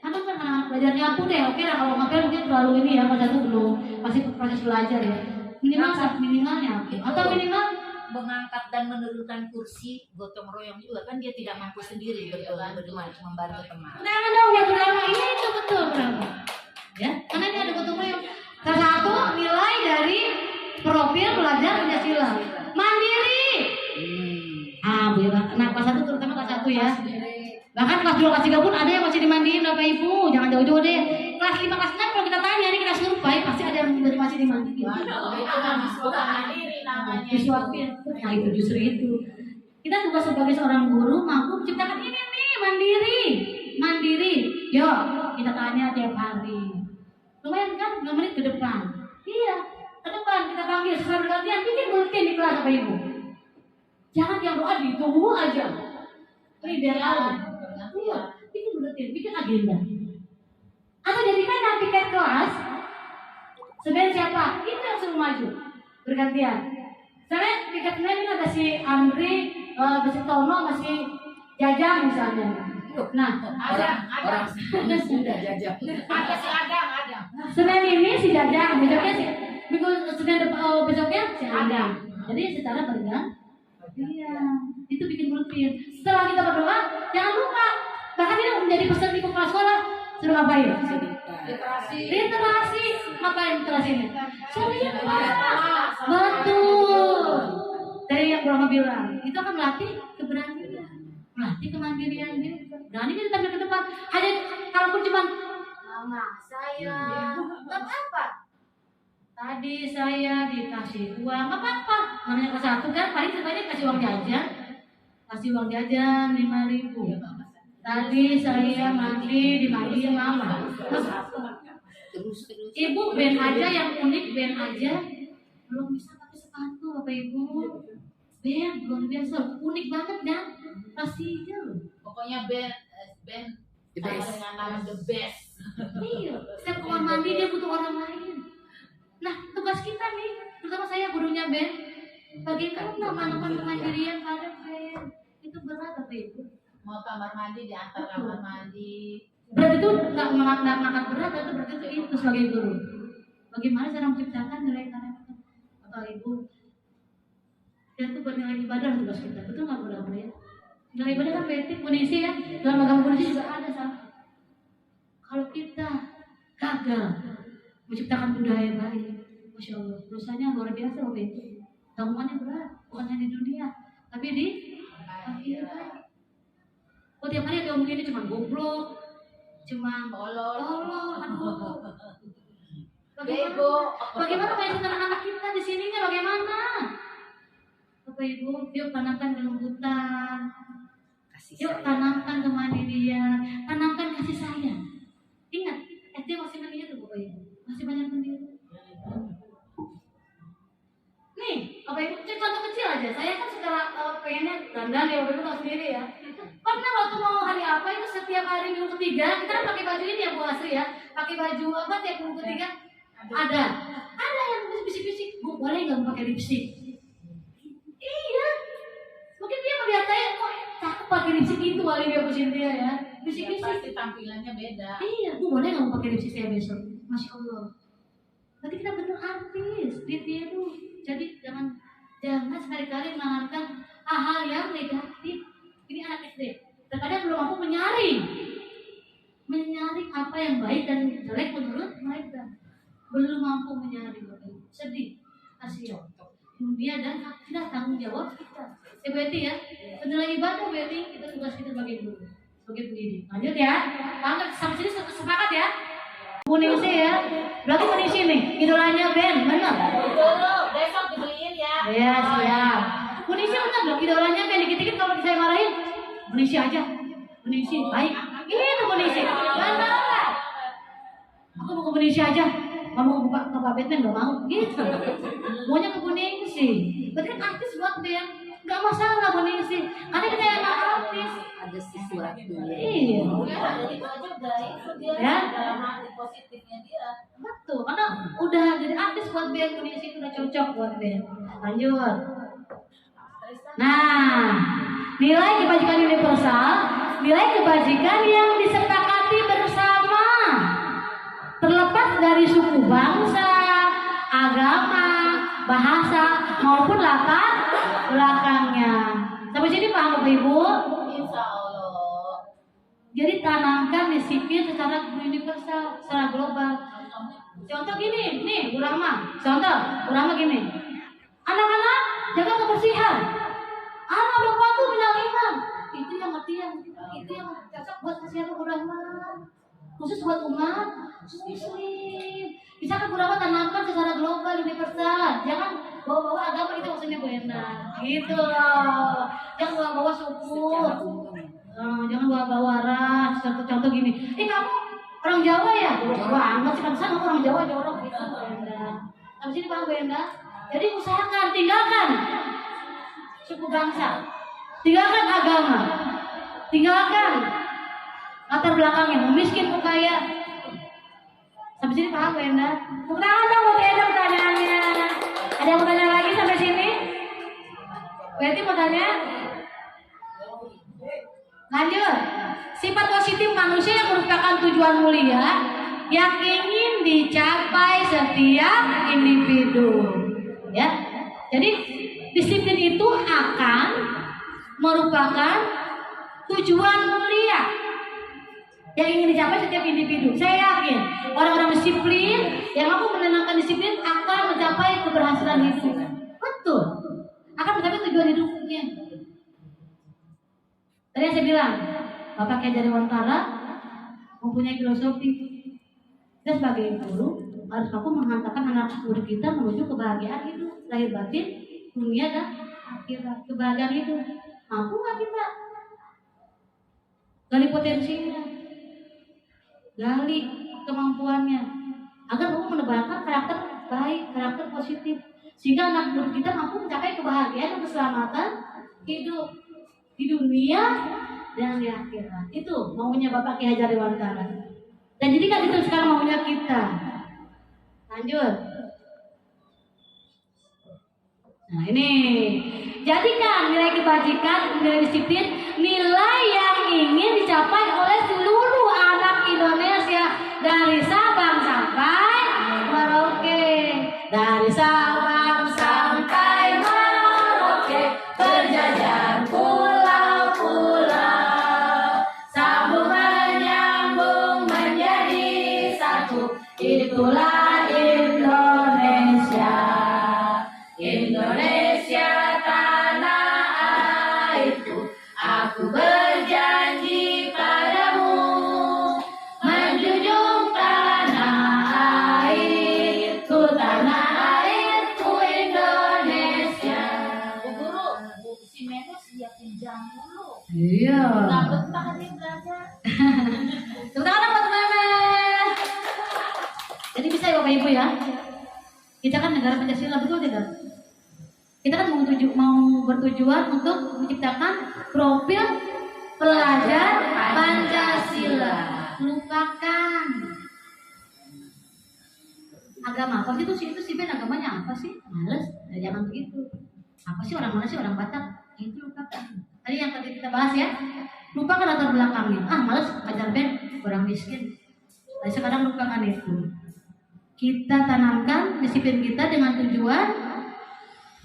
Karena kan belajar nyapu deh. Oke lah kalau ngapel mungkin terlalu ini ya. Kelas satu belum. Masih proses belajar ya. Minimalnya. Atau minimal Mengangkat dan menurunkan kursi gotong royong juga kan dia tidak mampu sendiri betul membantu teman. Nah, dong ya berapa ini itu betul berapa? Ya, karena ini ada gotong royong. Salah satu nilai dari profil belajar Pancasila. Mandiri. Bu ya, nah kelas 1 terutama kelas 1 ya. Bahkan kelas 2 kelas 3 pun ada yang masih dimandiin Bapak Ibu. Jangan jauh-jauh deh. Kelas 5 kelas 6 kalau kita tanya nih kita survei pasti ada yang masih dimandiin. Disuapin. Nah itu justru itu. Kita juga sebagai seorang guru mampu menciptakan ini nih mandiri. Yo kita tanya tiap hari. Lumayan kan 5 menit ke depan. Iya ke depan kita panggil sesuai bergantian bikin buletin di kelas Bapak Ibu. Jangan yang doa ditunggu aja. Ini biar tahu. Iya bikin buletin, bikin agenda. Atau jadikan yang piket kelas sebenarnya siapa? Itu yang suruh maju bergantian. Sebenarnya piket ini ada si Andri, si Tono, masih Jajang misalnya. Nah, Orang sudah jajak. Ada si Adang. Senin ini si Jajang, besoknya si minggu Senin besoknya si Adang. Jadi secara bergantian. Iya, itu bikin rutin. Setelah kita berdoa, jangan lupa. Bahkan ini menjadi pesan di kepala sekolah. Suruh ngapain? Literasi. Ngapain literasi ini? Cerita. Betul. Dari yang Brahma bilang, itu akan melatih keberanian, melatih kemandirian juga. Berani kita tampil ke depan. Hanya kalaupun cuma mama saya, nggak apa-apa. Tadi saya dikasih uang, nggak apa-apa. Namanya kelas 1 kan, paling sebanyak kasih uang jajan. Kasih uang jajan 5.000. Tadi saya mandi dimandiin mama. Terus. Ibu band aja yang unik, band aja belum bisa pakai sepatu Bapak Ibu. Band luar biasa, unik banget kan? Pasti loh. Pokoknya band dengan nama the best. Iya, setiap kamar mandi dia butuh orang lain. Nah, tugas kita nih, terutama saya gurunya band, bagaimana menanamkan kemandirian pada band. Itu berat Bapak Ibu. Mau kamar mandi diantar kamar mandi. Berarti itu nggak mengangkat berat, itu berarti itu sebagai guru. Bagaimana cara menciptakan nilai karakter Bapak Ibu? Dan itu bernilai ibadah tugas kita, betul nggak Bu ya? Nilai ibadah kan basic, kondisi ya, dalam agama kondisi juga ada sama. Kalau kita gagal menciptakan budaya yang baik, Masya Allah, dosanya luar biasa Bapak Ibu. Tanggungannya berat, bukan hanya di dunia, tapi di akhirat. Oh tiap hari ada mungkin ini cuma goblok, cuma tolol, aduh. Bagaimana mindset anak-anak kita di sininya bagaimana? Bapak Ibu, yuk tanamkan kelembutan, Yuk tanamkan kemandirian, tanamkan kasih sayang. Ingat, SD masih meniru Bapak Ibu, masih banyak meniru. Nih, Bapak Ibu, contoh kecil aja. Saya kan sekarang pengennya dandan ya, Bapak Ibu tahu sendiri ya. Pernah waktu mau hari apa itu setiap hari minggu ketiga kita kan pakai baju ini ya Bu Asri ya, pakai baju apa tiap minggu ketiga ada yang bisik-bisik, Bu boleh nggak pakai lipstik? Iya, mungkin dia melihat saya kok cakep pakai lipstik itu kali dia Bu Cynthia ya, bisik-bisik. Pasti tampilannya beda. Iya, Bu boleh nggak pakai lipstik saya besok? Masya Allah. Berarti kita benar artis, ditiru. Jadi jangan sekali-kali menanamkan hal-hal yang negatif. Ini anak SD, terkadang belum mampu menyaring apa yang baik dan jelek menurut mereka. Belum mampu menyaring, sedih, kasihan. Dia dan tidak tanggung jawab kita. Betty ya, penilai ibadah Betty, kita tugas kita sebagai guru, sebagai pendidik. Lanjut ya, banget sampai sini sepakat ya. Munisi ya, berarti munisi nih, idolanya Ben, benar? Besok dibeliin ya. Iya siap. Munisi benar dong, idolanya Ben, dikit-dikit kalau saya marahin, munisi aja, munisi baik. Itu munisi, benar. Aku mau ke munisi aja, nggak mau ke Pak Batman nggak mau, gitu. Maunya ke munisi. Berarti kan artis buat Ben, nggak masalah munisi, karena kita yang artis. Ada sesuatu ya. Iya. Ada itu juga, itu dia Ya. dalam arti positifnya dia. Betul, karena udah jadi artis buat Ben, kondisi itu udah cocok buat Ben. Lanjut. Nah, nilai kebajikan universal, nilai kebajikan yang disepakati bersama, terlepas dari suku bangsa, agama, bahasa maupun latar belakangnya. Sampai sini paham Bapak Ibu? Insya Allah. Jadi tanamkan disiplin secara universal, secara global. Contoh gini, nih Bu Rahma. Contoh, Bu Rahma gini. Anak-anak jaga kebersihan. Anak lupa tuh bilang imam. Itu yang ngerti itu yang cocok buat kasihan Bu Rahma. Khusus buat umat muslim. Bisa kan Bu Rahma tanamkan secara global, universal. Jangan bawa-bawa agama, itu maksudnya Bu Enda. Gitu loh. Jangan bawa-bawa suku. Jangan bawa-bawa ras. Contoh gini. Kamu orang Jawa ya? Banget sih, kan sana orang Jawa jorok gitu Bu Enda. Habis ini paham Bu Enda? Jadi usahakan, tinggalkan suku bangsa, tinggalkan agama, tinggalkan latar belakangnya, miskin atau kaya. Sampai sini paham Bu Enda? Tepuk tangan dong buat Enda pertanyaannya. Ada yang mau tanya lagi sampai sini? Berarti mau tanya? Lanjut. Sifat positif manusia yang merupakan tujuan mulia yang ingin dicapai setiap individu. Ya. Jadi disiplin itu akan merupakan tujuan mulia yang ingin dicapai setiap individu. Saya yakin orang-orang disiplin yang mampu menanamkan disiplin akan mencapai keberhasilan hidup. Betul. Akan mencapai tujuan hidupnya. Tadi yang saya bilang, Bapak Kiai Jariwantara mempunyai filosofi. Kita sebagai guru harus mampu menghantarkan anak murid kita menuju kebahagiaan hidup, lahir batin, dunia dan akhirat. Kebahagiaan hidup. Mampu nggak kita? Gali potensinya, gali kemampuannya, agar mampu menebarkan karakter baik, karakter positif, sehingga anak murid kita mampu mencapai kebahagiaan dan keselamatan hidup di dunia dan di akhirat. Itu maunya Bapak Kiai Hajar Dewantara. Dan jadi kan itu sekarang maunya kita. Lanjut. Nah ini, jadikan nilai kebajikan, nilai disiplin, nilai yang ingin dicapai oleh seluruh anak Indonesia dari Sabang sampai Merauke, dari Sabang sampai Merauke, berjajar pulau-pulau, sambung menyambung menjadi satu, itulah Indonesia. Indonesia tanah airku, aku berjanji padamu menjunjung Iya. Nggak betah nih belajar. Tepuk tangan buat Memes. Jadi bisa ya Bapak Ibu ya. Kita kan negara Pancasila, betul tidak? Kita kan mau bertujuan untuk menciptakan profil pelajar Pancasila. Lupakan agama. Konstitusi itu sih Ben, agamanya apa sih? Males, dari zaman begitu. Apa sih orang mana sih orang Batak? Itu lupakan. Tadi yang tadi kita bahas ya. Lupakan latar belakangnya. Males ajar Ben, orang miskin. Nah, sekarang lupakan itu. Kita tanamkan disiplin kita dengan tujuan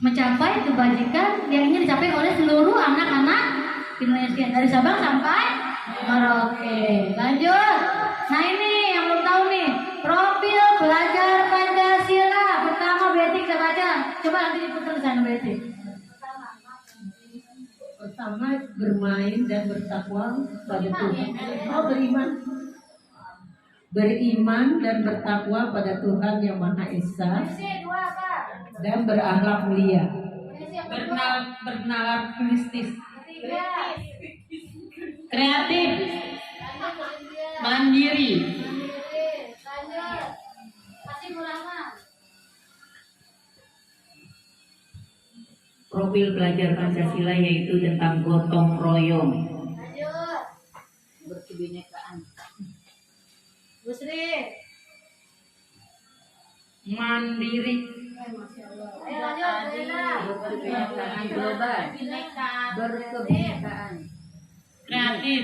mencapai kebajikan yang ingin dicapai oleh seluruh anak-anak Indonesia dari Sabang sampai Merauke. Lanjut. Nah ini yang belum tahu nih, profil pelajar Pancasila. Pertama Betty kita baca. Coba nanti diputar di sana Betty. Pertama, bermain dan bertakwa pada Tuhan. Oh, beriman. Beriman dan bertakwa pada Tuhan yang Maha Esa dan berakhlak mulia. Bernalar Kristus. Kreatif, mandiri, Profil pelajar Pancasila yaitu tentang gotong royong. berkebinekaan, Bu Sri. Mandiri. Ayo lanjut, Brenda. berkebinekaan global, berkebinekaan, Kreatif.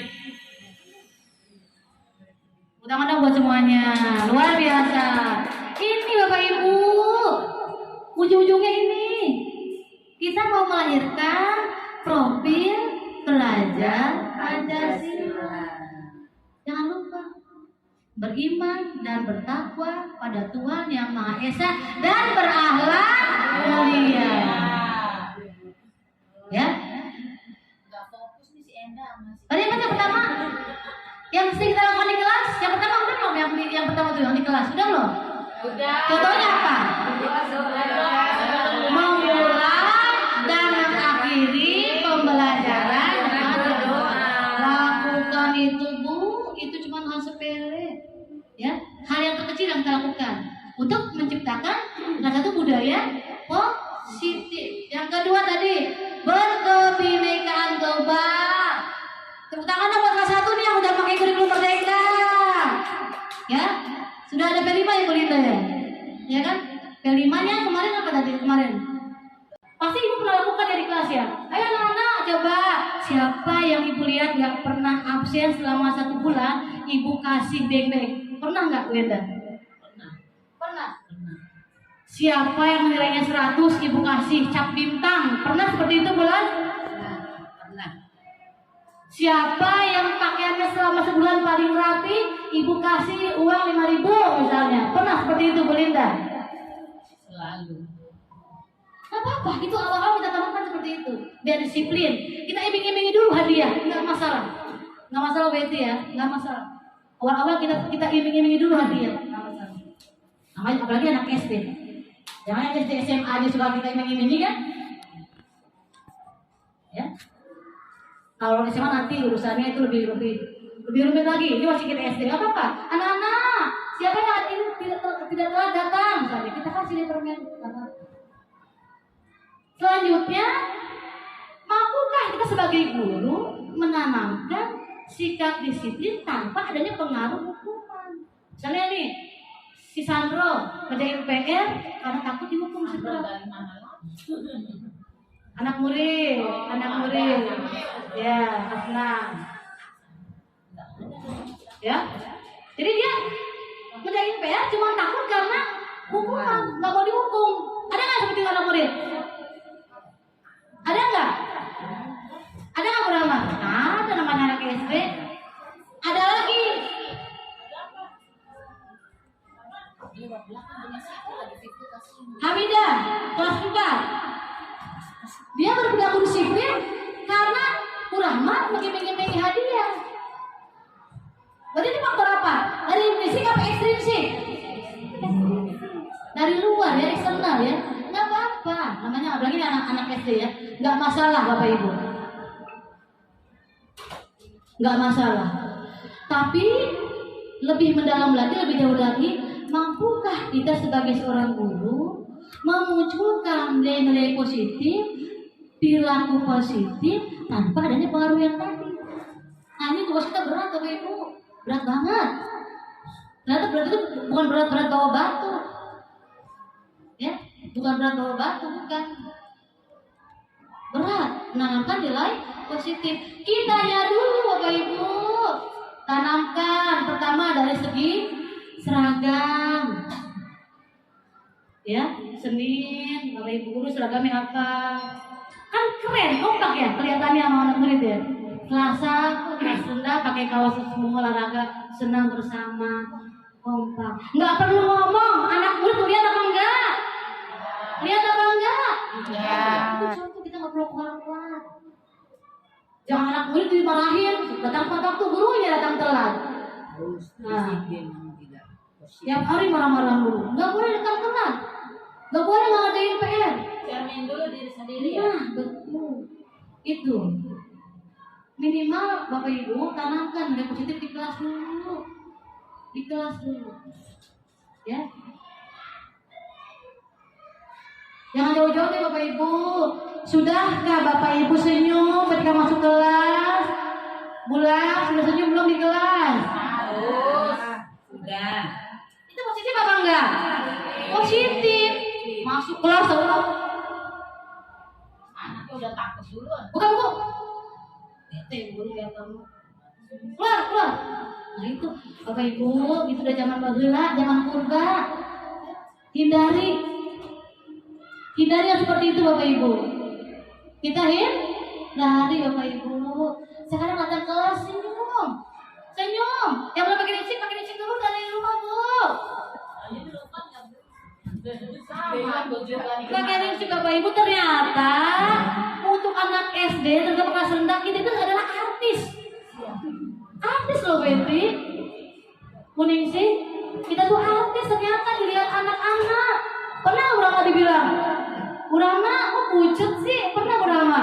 Mudah-mudahan buat semuanya. Luar biasa. Ini Bapak Ibu. Ujung-ujungnya ini. Kita mau melahirkan profil pelajar Pancasila. Jangan lupa beriman dan bertakwa pada Tuhan yang Maha Esa dan berakhlak mulia. Ya. nggak fokus nih si Enda masih. Tadi apa yang pertama? Yang sering kita lakukan di kelas? Yang pertama udah belum? Yang pertama tuh yang di kelas udah belum? Udah. Contohnya apa? Memulai dan mengakhiri pembelajaran dengan berdoa. Lakukan itu Bu, itu cuma hal sepele, ya, hal yang terkecil yang kita lakukan untuk menciptakan satu budaya positif. Yang kedua tadi berkebinekaan global. Tepuk tangan dong buat kelas 1 nih yang udah pakai kurikulum merdeka. Ya, sudah ada P5 ya Bu Linda ya? Ya kan? P5-nya kemarin apa tadi kemarin? Pasti Ibu pernah lakukan ya di kelas ya? Ayo anak-anak coba. Siapa yang Ibu lihat nggak pernah absen selama 1 bulan, Ibu kasih back-back. Pernah nggak Bu Linda? Pernah. Siapa yang nilainya 100, Ibu kasih cap bintang. Pernah seperti itu bulan? Pernah. Siapa yang pakaiannya selama sebulan paling rapi, Ibu kasih uang 5.000 misalnya. Pernah seperti itu Bu Linda? Selalu. Gak apa-apa, itu awal-awal kita tanamkan seperti itu. Biar disiplin. Kita iming-imingi dulu hadiah, nggak masalah. Nggak masalah WT ya, nggak masalah. Awal-awal kita iming-imingi dulu hadiah, nggak masalah. Namanya apalagi anak SD. Jangan SD SMA aja suka kita iming-imingi kan? Ya. Kalau SMA nanti urusannya itu lebih rumit lagi. Ini masih kita SD, nggak apa-apa. Anak-anak, siapa yang ini tidak telah datang, misalnya kita kasih dia permen. Selanjutnya, mampukah kita sebagai guru menanamkan sikap disiplin tanpa adanya pengaruh hukuman? Misalnya nih, si Sandro kerjain PR karena takut dihukum setelah. Anak murid. Ya, senang. Ya, jadi dia kerjain PR cuma takut karena hukuman, nggak mau dihukum. Ada nggak seperti itu anak murid? Ada nggak? Ada nggak berapa? Ada namanya anak SD. Ada lagi. Hamidah, kelas 4. Dia berperilaku disiplin karena Rahma mengiming-imingi hadiah. Berarti ini faktor apa? Dari intrinsik apa ekstrinsik? Dari luar ya, eksternal ya. Nggak apa-apa. Namanya apalagi anak-anak SD ya. Nggak masalah Bapak Ibu. nggak masalah. Tapi lebih mendalam lagi, lebih jauh lagi, mampukah kita sebagai seorang guru memunculkan nilai-nilai positif, perilaku positif tanpa adanya pengaruh yang tadi? Nah ini tugas kita berat Bapak Ibu, berat banget. Ternyata berat itu bukan berat-berat bawa batu, ya, bukan berat bawa batu, bukan. Berat menanamkan nilai positif. Kitanya dulu Bapak Ibu tanamkan. Pertama dari segi seragam, ya. Senin Bapak Ibu guru seragamnya apa? Kan keren, kompak ya kelihatannya sama anak murid ya. Selasa Sunda pakai kaos semua olahraga, senang bersama, kompak. Nggak perlu ngomong, anak murid lihat apa enggak? Lihat apa enggak? Ya. Itu contoh, kita nggak perlu keluar-keluar. Jangan anak murid dimarahin, datang tepat waktu, gurunya datang telat. Nah, tiap hari marah-marah dulu, nggak boleh datang telat, nggak boleh nggak ngadain PR. Cermin dulu diri sendiri ya. Nah, betul. Itu minimal Bapak Ibu tanamkan nilai positif di kelas dulu, di kelas dulu, ya. Jangan jauh-jauh deh Bapak Ibu. Sudahkah Bapak Ibu senyum ketika masuk kelas? Bulan sudah senyum belum di kelas? Sudah. Itu positif apa enggak? Positif. Masuk kelas Allah. Anaknya udah takut duluan. Bukan Bu. Bete guru ya kamu. Keluar, keluar. Nah itu Bapak Ibu, itu udah zaman baheula, zaman purba. Hindari yang seperti itu Bapak Ibu. Kita hindari Bapak Ibu. Sekarang datang kelas senyum. Senyum. Yang belum pakai lipstik dulu dari rumah Bu. Pakai lipstik Bapak Ibu, ternyata untuk anak SD terutama kelas rendah kita itu adalah artis. Artis loh Betty. Kuning sih. Kita tuh artis ternyata dilihat anak-anak. Pernah Urama dibilang? Urama, kok pucet sih? Pernah Urama?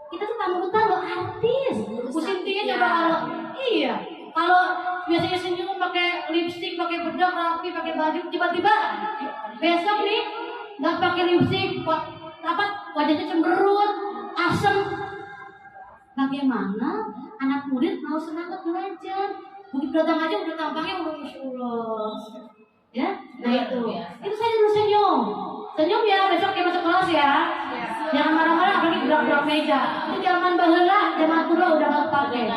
Kita tuh panutan loh artis. Kusintinya coba kalau iya, kalau biasanya senyum pakai lipstik, pakai bedak rapi, pakai baju, tiba-tiba besok nih nggak pakai lipstik, wajahnya cemberut, asem. Bagaimana anak murid mau semangat belajar? Begitu datang aja udah tampangnya udah Masya Allah. Ya, nah itu saya dulu senyum ya, besok kita masuk kelas ya. Jangan marah-marah apalagi gerak-gerak meja. Itu zaman baheula, zaman purba udah nggak pakai.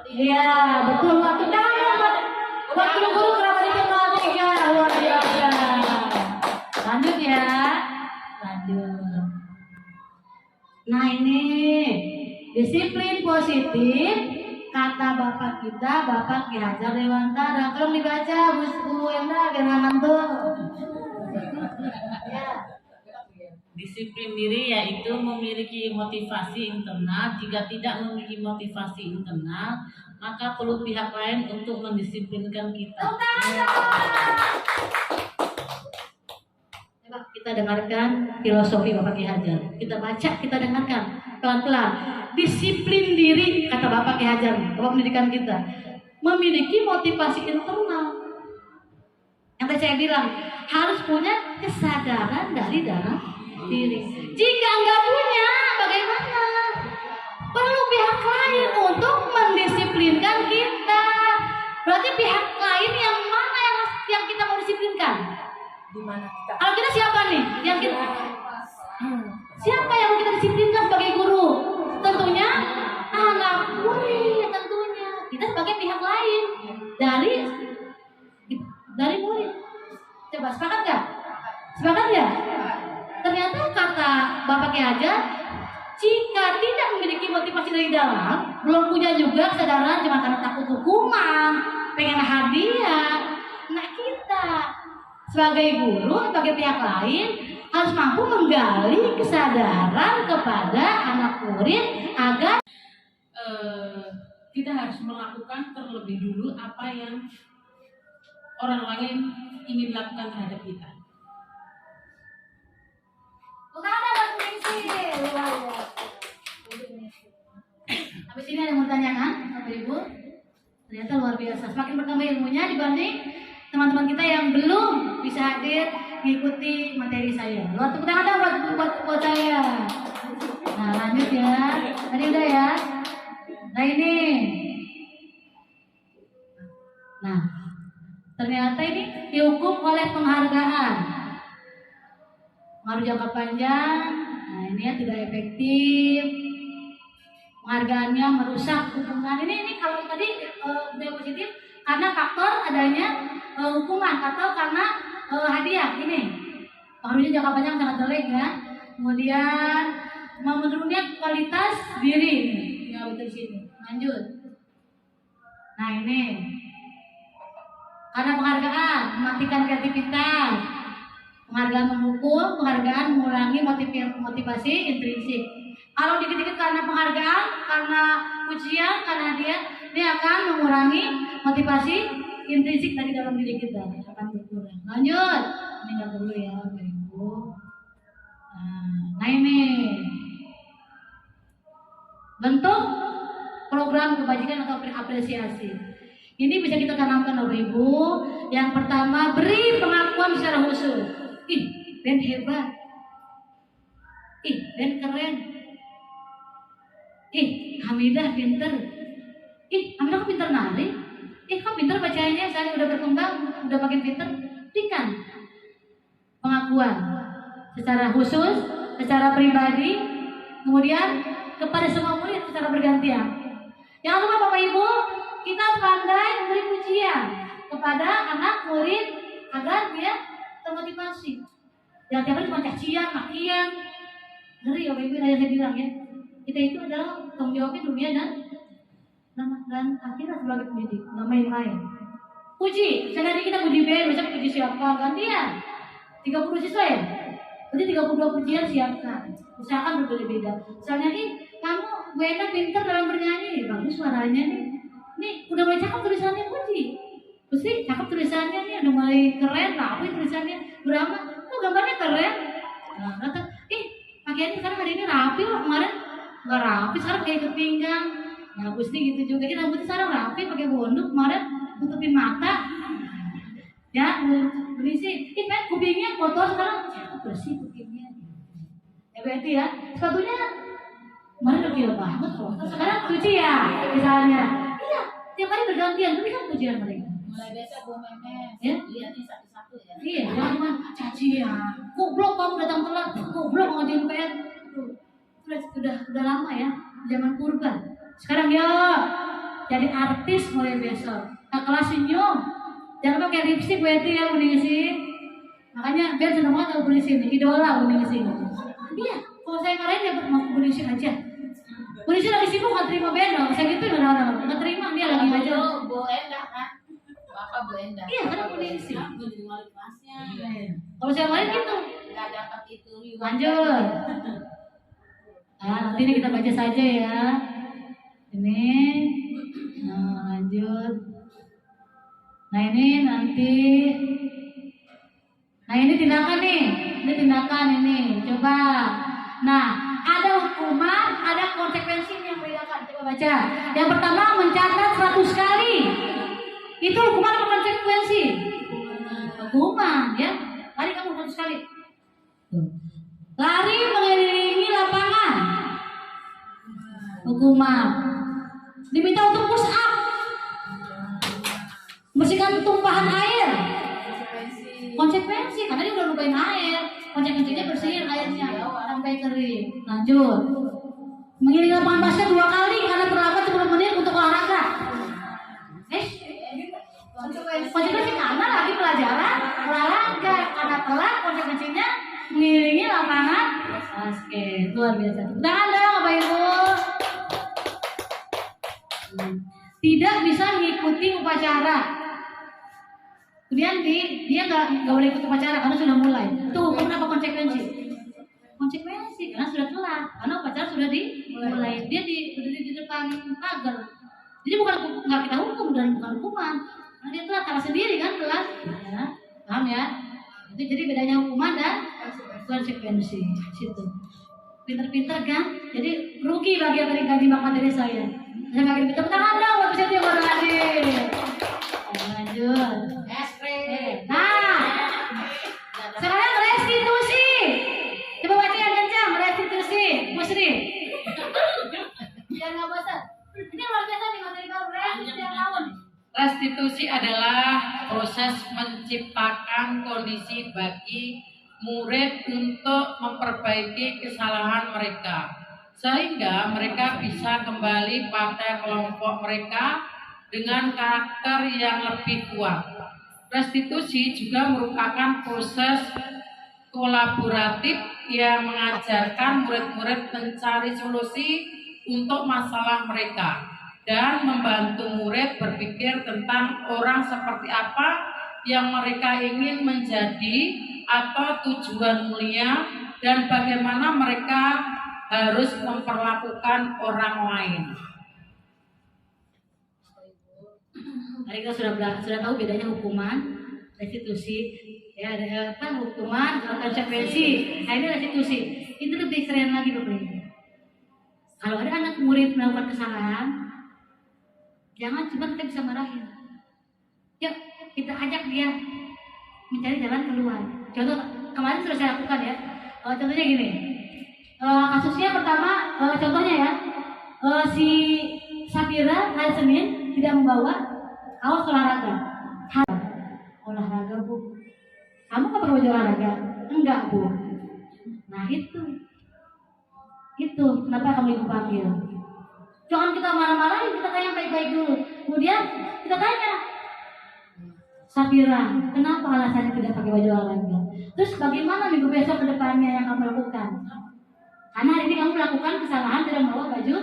Iya, betul. Waktu guru kenapa dikenal ya, luar biasa. Lanjut ya, lanjut. Nah ini disiplin positif. Kata bapak kita, Bapak Ki Hajar Dewantara. Tolong dibaca, Bu Enda, biar nggak ngantuk. Ya. Disiplin diri yaitu memiliki motivasi internal. Jika tidak memiliki motivasi internal, maka perlu pihak lain untuk mendisiplinkan kita. Coba kita dengarkan filosofi Bapak Ki Hajar. Kita baca, kita dengarkan pelan-pelan. Disiplin diri, kata Bapak Ki Hajar, Bapak pendidikan kita, memiliki motivasi internal. Yang tadi saya bilang, harus punya kesadaran dari dalam diri. Jika enggak punya, bagaimana? Perlu pihak lain untuk mendisiplinkan kita. Berarti pihak lain yang mana yang kita mau disiplinkan? Kalau kita siapa nih? Yang kita siapa yang mau kita disiplinkan sebagai guru? Tentunya anak murid, tentunya kita sebagai pihak lain dari murid. Coba sepakat nggak? Sepakat ya? Ternyata kata Bapak Ki Hajar, jika tidak memiliki motivasi dari dalam, belum punya juga kesadaran cuma karena takut hukuman, pengen hadiah. Nah kita sebagai guru, sebagai pihak lain harus mampu menggali kesadaran kepada anak murid agar kita harus melakukan terlebih dulu apa yang orang lain ingin lakukan terhadap kita. Bukan ada fungsi luar biasa. Habis ini ada yang mau ditanyakan, Bapak Ibu? Ternyata luar biasa. Semakin bertambah ilmunya dibanding teman-teman kita yang belum bisa hadir mengikuti materi saya. Luar tepuk tangan dong buat saya. Nah lanjut ya. Tadi udah ya. Nah ini. Nah ternyata ini dihukum oleh penghargaan. Pengaruh jangka panjang. Nah ini ya tidak efektif. Penghargaannya merusak hubungan. Ini kalau tadi budaya positif karena faktor adanya hukuman atau karena hadiah. Ini pengaruhnya jangka panjang sangat jelek ya. Kemudian menurunnya kualitas diri. Ya betul sini. Lanjut. Nah ini karena penghargaan mematikan kreativitas. Penghargaan memukul, penghargaan mengurangi motivasi intrinsik. Kalau dikit-dikit karena penghargaan, karena pujian, karena dia akan mengurangi motivasi intrinsik dari dalam diri kita, akan berkurang. Lanjut, ini nggak perlu ya, Bapak Ibu. Nah ini bentuk program kebajikan atau apresiasi. Ini bisa kita tanamkan Bapak Ibu. Yang pertama, beri pengakuan secara khusus. Ih, Ben hebat. Ih, Ben keren. Ih, Hamidah pinter. Ih, Hamidah kok pinter nari? Ih, kok pinter bacanya? Saya udah berkembang, udah makin pinter. Berikan pengakuan secara khusus, secara pribadi, kemudian kepada semua murid secara bergantian. Jangan lupa Bapak Ibu, kita pandai memberi pujian kepada anak murid agar dia termotivasi. Jangan tiap hari cuma cacian, makian. Ngeri ya Bapak Ibu, yang saya bilang ya. Kita itu adalah tanggung jawabnya dunia dan akhirat sebagai pendidik, nggak main-main. Puji, misalnya kita puji Ben, besok puji siapa? Gantian. 30 siswa ya? Berarti 32 pujian siapkan. Usahakan berbeda-beda. Misalnya nih, kamu Bu Enda pinter dalam bernyanyi, bagus suaranya nih. Nih, udah mulai cakep tulisannya puji. Terus nih, cakep tulisannya nih, udah mulai keren, rapi tulisannya. Berama, kok gambarnya keren? Nah, kata, pakaiannya sekarang hari ini rapi loh, kemarin nggak rapi, sekarang kayak ikut pinggang. Nah, Gusti gitu juga. Kita rambutnya sekarang rapi, pakai bonduk, kemarin tutupin mata. Ya, berisi. Men, kupingnya kotor sekarang, cakep bersih kupingnya. Ya berarti ya, sepatunya kemarin udah gila banget loh. Sekarang cuci ya, misalnya. Iya, tiap hari bergantian, tapi kan pujian mereka. Mulai besok Bu Memes, Ya? lihatnya satu-satu ya. Iya, jangan cuma cacian. Goblok kamu datang telat, goblok ngajarin PR. Udah lama ya, zaman purba. Sekarang ya, jadi artis mulai besok. Nah, kelas senyum, jangan pakai lipstick berarti ya mending sih. Makanya biar seneng banget kalau polisi ini, idola mending sih. Iya, kalau saya kalian ya mau polisi aja. Polisi lagi sibuk nggak terima beda, saya gitu nggak terima dia lagi aja. Bu Enda kan, Bapak Bu Enda. Iya, karena polisi. Gue jadi wali kelasnya. Kalau saya lain gitu. Nggak dapat itu. Lanjut. Nah, nanti ini kita baca saja ya. Ini. Nah, lanjut. Nah, ini nanti. Nah, ini tindakan nih. Ini tindakan ini. Coba. Nah, ada hukuman, ada konsekuensi yang membedakan. Coba baca. Yang pertama, mencatat 100 kali. Itu hukuman atau konsekuensi? Hukuman, ya. Lari kamu 100 kali. Lari mengelilingi lapangan. Hukuman. Diminta untuk push up. Bersihkan tumpahan air. Konsekuensi, karena dia udah lupain air. Konsekuensinya bersihin airnya sampai kering. Lanjut. Mengelilingi lapangan basket 2 kali karena terlambat 10 menit untuk olahraga. Konsekuensi karena lagi pelajaran olahraga, karena telat konsekuensinya mengelilingi lapangan basket. Luar biasa. Tangan dong Bapak Ibu. Tidak bisa mengikuti upacara. Kemudian dia nggak boleh ikut upacara karena sudah mulai. Itu hukum apa konsekuensi? Konsekuensi karena sudah telat, karena upacara sudah dimulai. Dia berdiri di depan pagar. Jadi bukan nggak kita hukum dan bukan hukuman. Karena dia telat, salah sendiri kan telat. Ya, paham ya? Itu jadi bedanya hukuman dan konsekuensi. Situ. Pinter-pinter kan? Jadi rugi bagi yang tadi materi saya. Saya makin tepuk tangan dong buat peserta yang baru hadir. Lanjut. Nah, sekarang restitusi. Coba baca yang kencang, restitusi. Musri. Biar nggak bosan. Ini luar biasa nih materi baru, restitusi yang tahun. Restitusi adalah proses menciptakan kondisi bagi murid untuk memperbaiki kesalahan mereka, sehingga mereka bisa kembali pada kelompok mereka dengan karakter yang lebih kuat. Restitusi juga merupakan proses kolaboratif yang mengajarkan murid-murid mencari solusi untuk masalah mereka dan membantu murid berpikir tentang orang seperti apa yang mereka ingin menjadi atau tujuan mulia dan bagaimana mereka harus memperlakukan orang lain. Tadi kita sudah tahu bedanya hukuman, restitusi, ya ada apa hukuman, konsekuensi. Nah ini restitusi, itu lebih keren lagi Bapak Ibu. Kalau ada anak murid melakukan kesalahan, jangan cuma kita bisa marahin. Yuk kita ajak dia mencari jalan keluar. Contoh kemarin sudah saya lakukan ya. Contohnya gini, kasusnya pertama, contohnya ya, si Safira hari Senin tidak membawa kaos olahraga. Olahraga Bu, kamu nggak pakai baju olahraga? Enggak Bu. Nah itu kenapa kamu ibu panggil? Jangan kita marah-marahin, kita tanya baik-baik dulu. Kemudian kita tanya, Safira, kenapa alasannya tidak pakai baju olahraga? Terus bagaimana minggu besok ke depannya yang kamu lakukan? Karena hari ini kamu melakukan kesalahan tidak membawa baju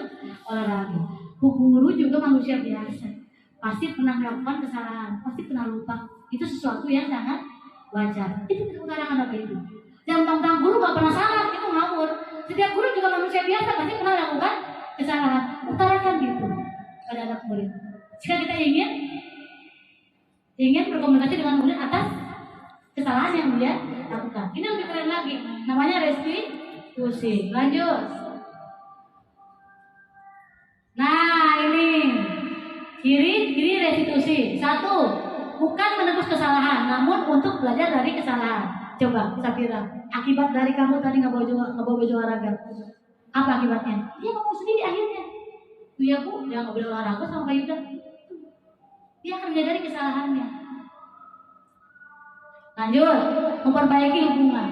olahraga. Bu guru juga manusia biasa, pasti pernah melakukan kesalahan, pasti pernah lupa. Itu sesuatu yang sangat wajar. Itu kita utarakan Bapak Ibu. Jangan tentang guru nggak pernah salah, itu ngawur. Setiap guru juga manusia biasa, pasti pernah melakukan kesalahan. Utarakan gitu pada anak murid. Jika kita ingin berkomunikasi dengan murid atas kesalahan yang dia lakukan. Ini lebih keren lagi, namanya restitusi. Lanjut. Nah ini ciri restitusi. Satu, bukan menebus kesalahan, namun untuk belajar dari kesalahan. Coba Safira, akibat dari kamu tadi nggak bawa baju olahraga, apa akibatnya? Dia ngomong sendiri akhirnya. Iya Bu, dia nggak boleh olahraga sama Pak Yuda. Dia akan menyadari kesalahannya. Lanjut, memperbaiki hubungan.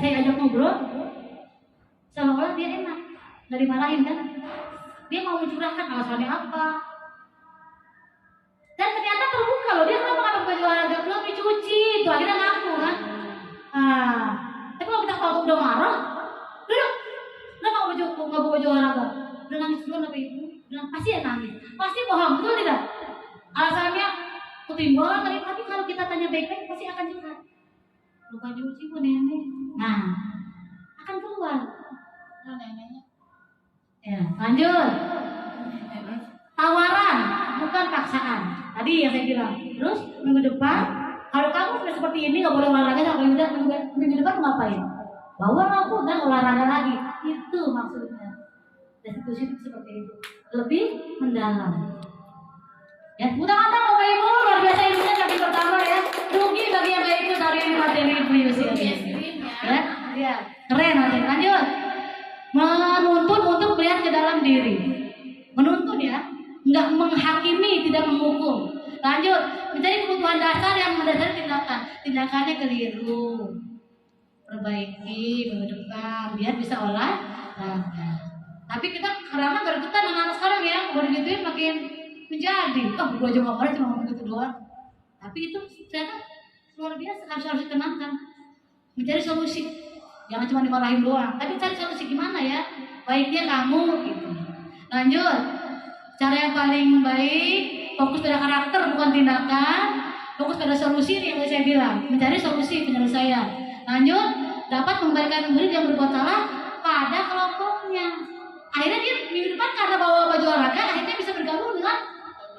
Saya ajak ngobrol, seolah-olah dia enak, nggak dimarahin kan? Dia mau mencurahkan alasannya apa? Dan ternyata terbuka loh, dia kenapa nggak pakai baju olahraga? Belum dicuci, itu akhirnya ngaku kan? Tapi kalau udah marah, udah nggak bawa baju olahraga, udah nangis dulu apa Ibu? Pasti ya nangis, pasti bohong, betul tidak? Alasannya ketimbangan tapi kalau kita tanya baik-baik pasti akan curhat. Lupa cuci Bu nenek. Nah, akan keluar. Ya, lanjut. Tawaran, bukan paksaan. Tadi yang saya bilang. Terus minggu depan, kalau kamu sudah seperti ini nggak boleh olahraga, sampai minggu depan mau ngapain? Bawa aku dan olahraga lagi. Itu maksudnya. Restitusi itu seperti itu. Lebih mendalam. Ya, mudah-mudahan Bapak Ibu luar biasa ilmunya kali pertama ya. Rugi bagi yang gak ikut hari ini materi Ibu Yusi. Ya, keren nanti. Lanjut. Menuntun untuk melihat ke dalam diri. Menuntun ya, nggak menghakimi, tidak menghukum. Lanjut, mencari kebutuhan dasar yang mendasari tindakan. Tindakannya keliru. Perbaiki minggu depan biar bisa olahraga. Tapi kita karena gergetan anak-anak sekarang ya, baru gituin makin menjadi. Gua aja nggak boleh cuma ngomong gitu doang. Tapi itu ternyata luar biasa, harus ditenangkan. Mencari solusi, jangan cuma dimarahin doang. Tapi cari solusi gimana ya? Baiknya kamu gitu. Lanjut, cara yang paling baik fokus pada karakter bukan tindakan. Fokus pada solusi yang tadi saya bilang, mencari solusi penyelesaian. Lanjut, dapat memberikan murid yang berbuat salah pada kelompoknya. Akhirnya dia minggu depan karena bawa baju olahraga, akhirnya bisa bergabung dengan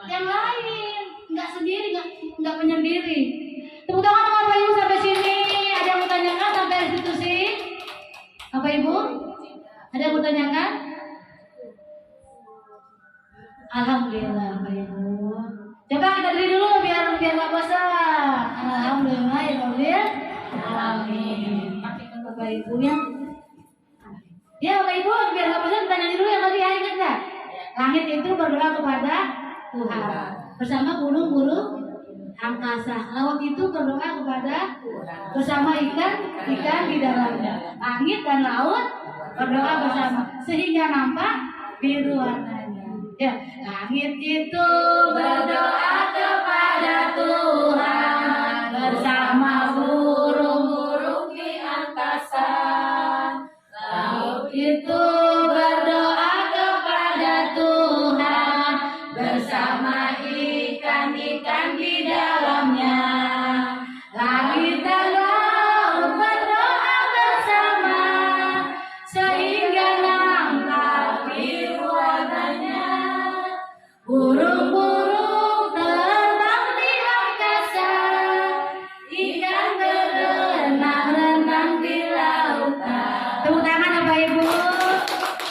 yang lain, nggak sendiri, nggak menyendiri. Tepuk tangan Bapak Ibu sampai sini. Ada yang mau tanyakan sampai restitusi? Bapak Ibu, ada yang mau tanyakan? Alhamdulillah Bapak Ibu. Coba kita beri dulu biar nggak bosan. Alhamdulillah ya Rabbil Alamin. Bapak Ibu ya. Ya Bapak Ibu biar nggak bosan tanya dulu yang tadi ya, ingat nggak? Langit itu berdoa kepada Tuhan bersama burung-burung angkasa. Laut itu berdoa kepada bersama ikan di dalamnya. Langit dan laut berdoa bersama sehingga nampak biru warnanya. Ya, langit itu berdoa kepada Tuhan bersama burung-burung di angkasa. Laut itu berdoa kepada Tuhan bersama ikan-ikan di dalamnya. Langit dan laut berdoa bersama sehingga nampak biru warnanya. Burung-burung terbang di angkasa, ikan berenang-renang di lautan. Tepuk tangan Bapak Ibu.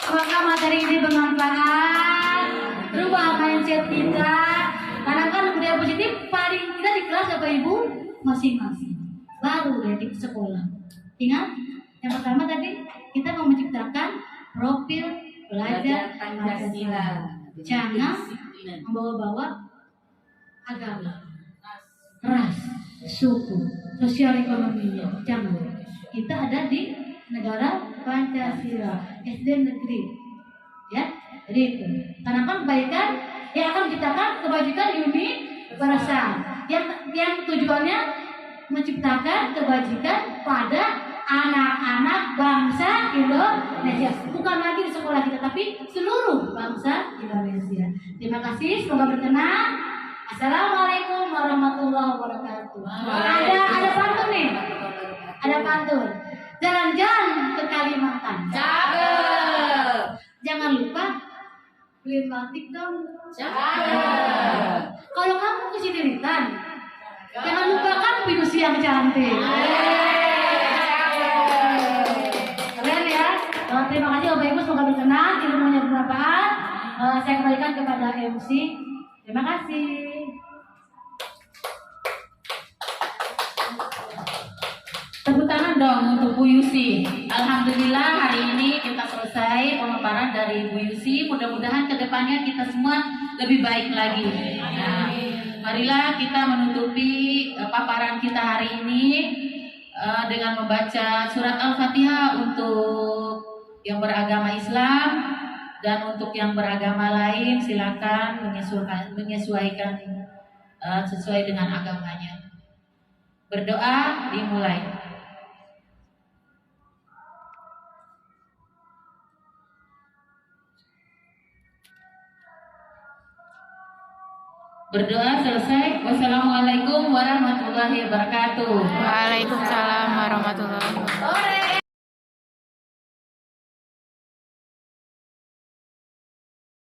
Semoga materi ini bermanfaat, rubah mindset kita. Karena kan budaya positif paling kita di kelas Bapak Ibu masing-masing. Baru ya di sekolah. Ingat, yang pertama tadi kita mau menciptakan profil pelajar Pancasila. Jangan membawa-bawa agama, ras, suku, sosial ekonominya. Jangan. Kita ada di negara Pancasila, SD negeri. Ya, jadi itu. Karena kan kebaikan yang akan menciptakan kebajikan universal. Yang tujuannya menciptakan kebajikan pada anak-anak bangsa Indonesia. Bukan lagi di sekolah kita, tapi seluruh bangsa Indonesia. Terima kasih, semoga berkenan. Assalamualaikum warahmatullahi wabarakatuh. Ada pantun nih. Ada pantun. Jalan-jalan ke Kalimantan. Cakep. Jangan lupa beli batik dong. Cakep. Kalau kamu ke Sidiritan, jangan lupakan pinus yang cantik. Keren ya. Terima kasih Bapak Ibu, semoga berkenan, ilmunya bermanfaat. Saya kembalikan kepada MC. Terima kasih. Tepuk tangan dong untuk Bu Yusi. Alhamdulillah hari ini kita selesai pemaparan dari Bu Yusi. Mudah-mudahan kedepannya kita semua lebih baik lagi. Nah, marilah kita menutupi paparan kita hari ini dengan membaca surat Al-Fatihah untuk yang beragama Islam, dan untuk yang beragama lain silakan menyesuaikan sesuai dengan agamanya. Berdoa dimulai. Berdoa selesai. Wassalamualaikum warahmatullahi wabarakatuh. Waalaikumsalam warahmatullahi wabarakatuh.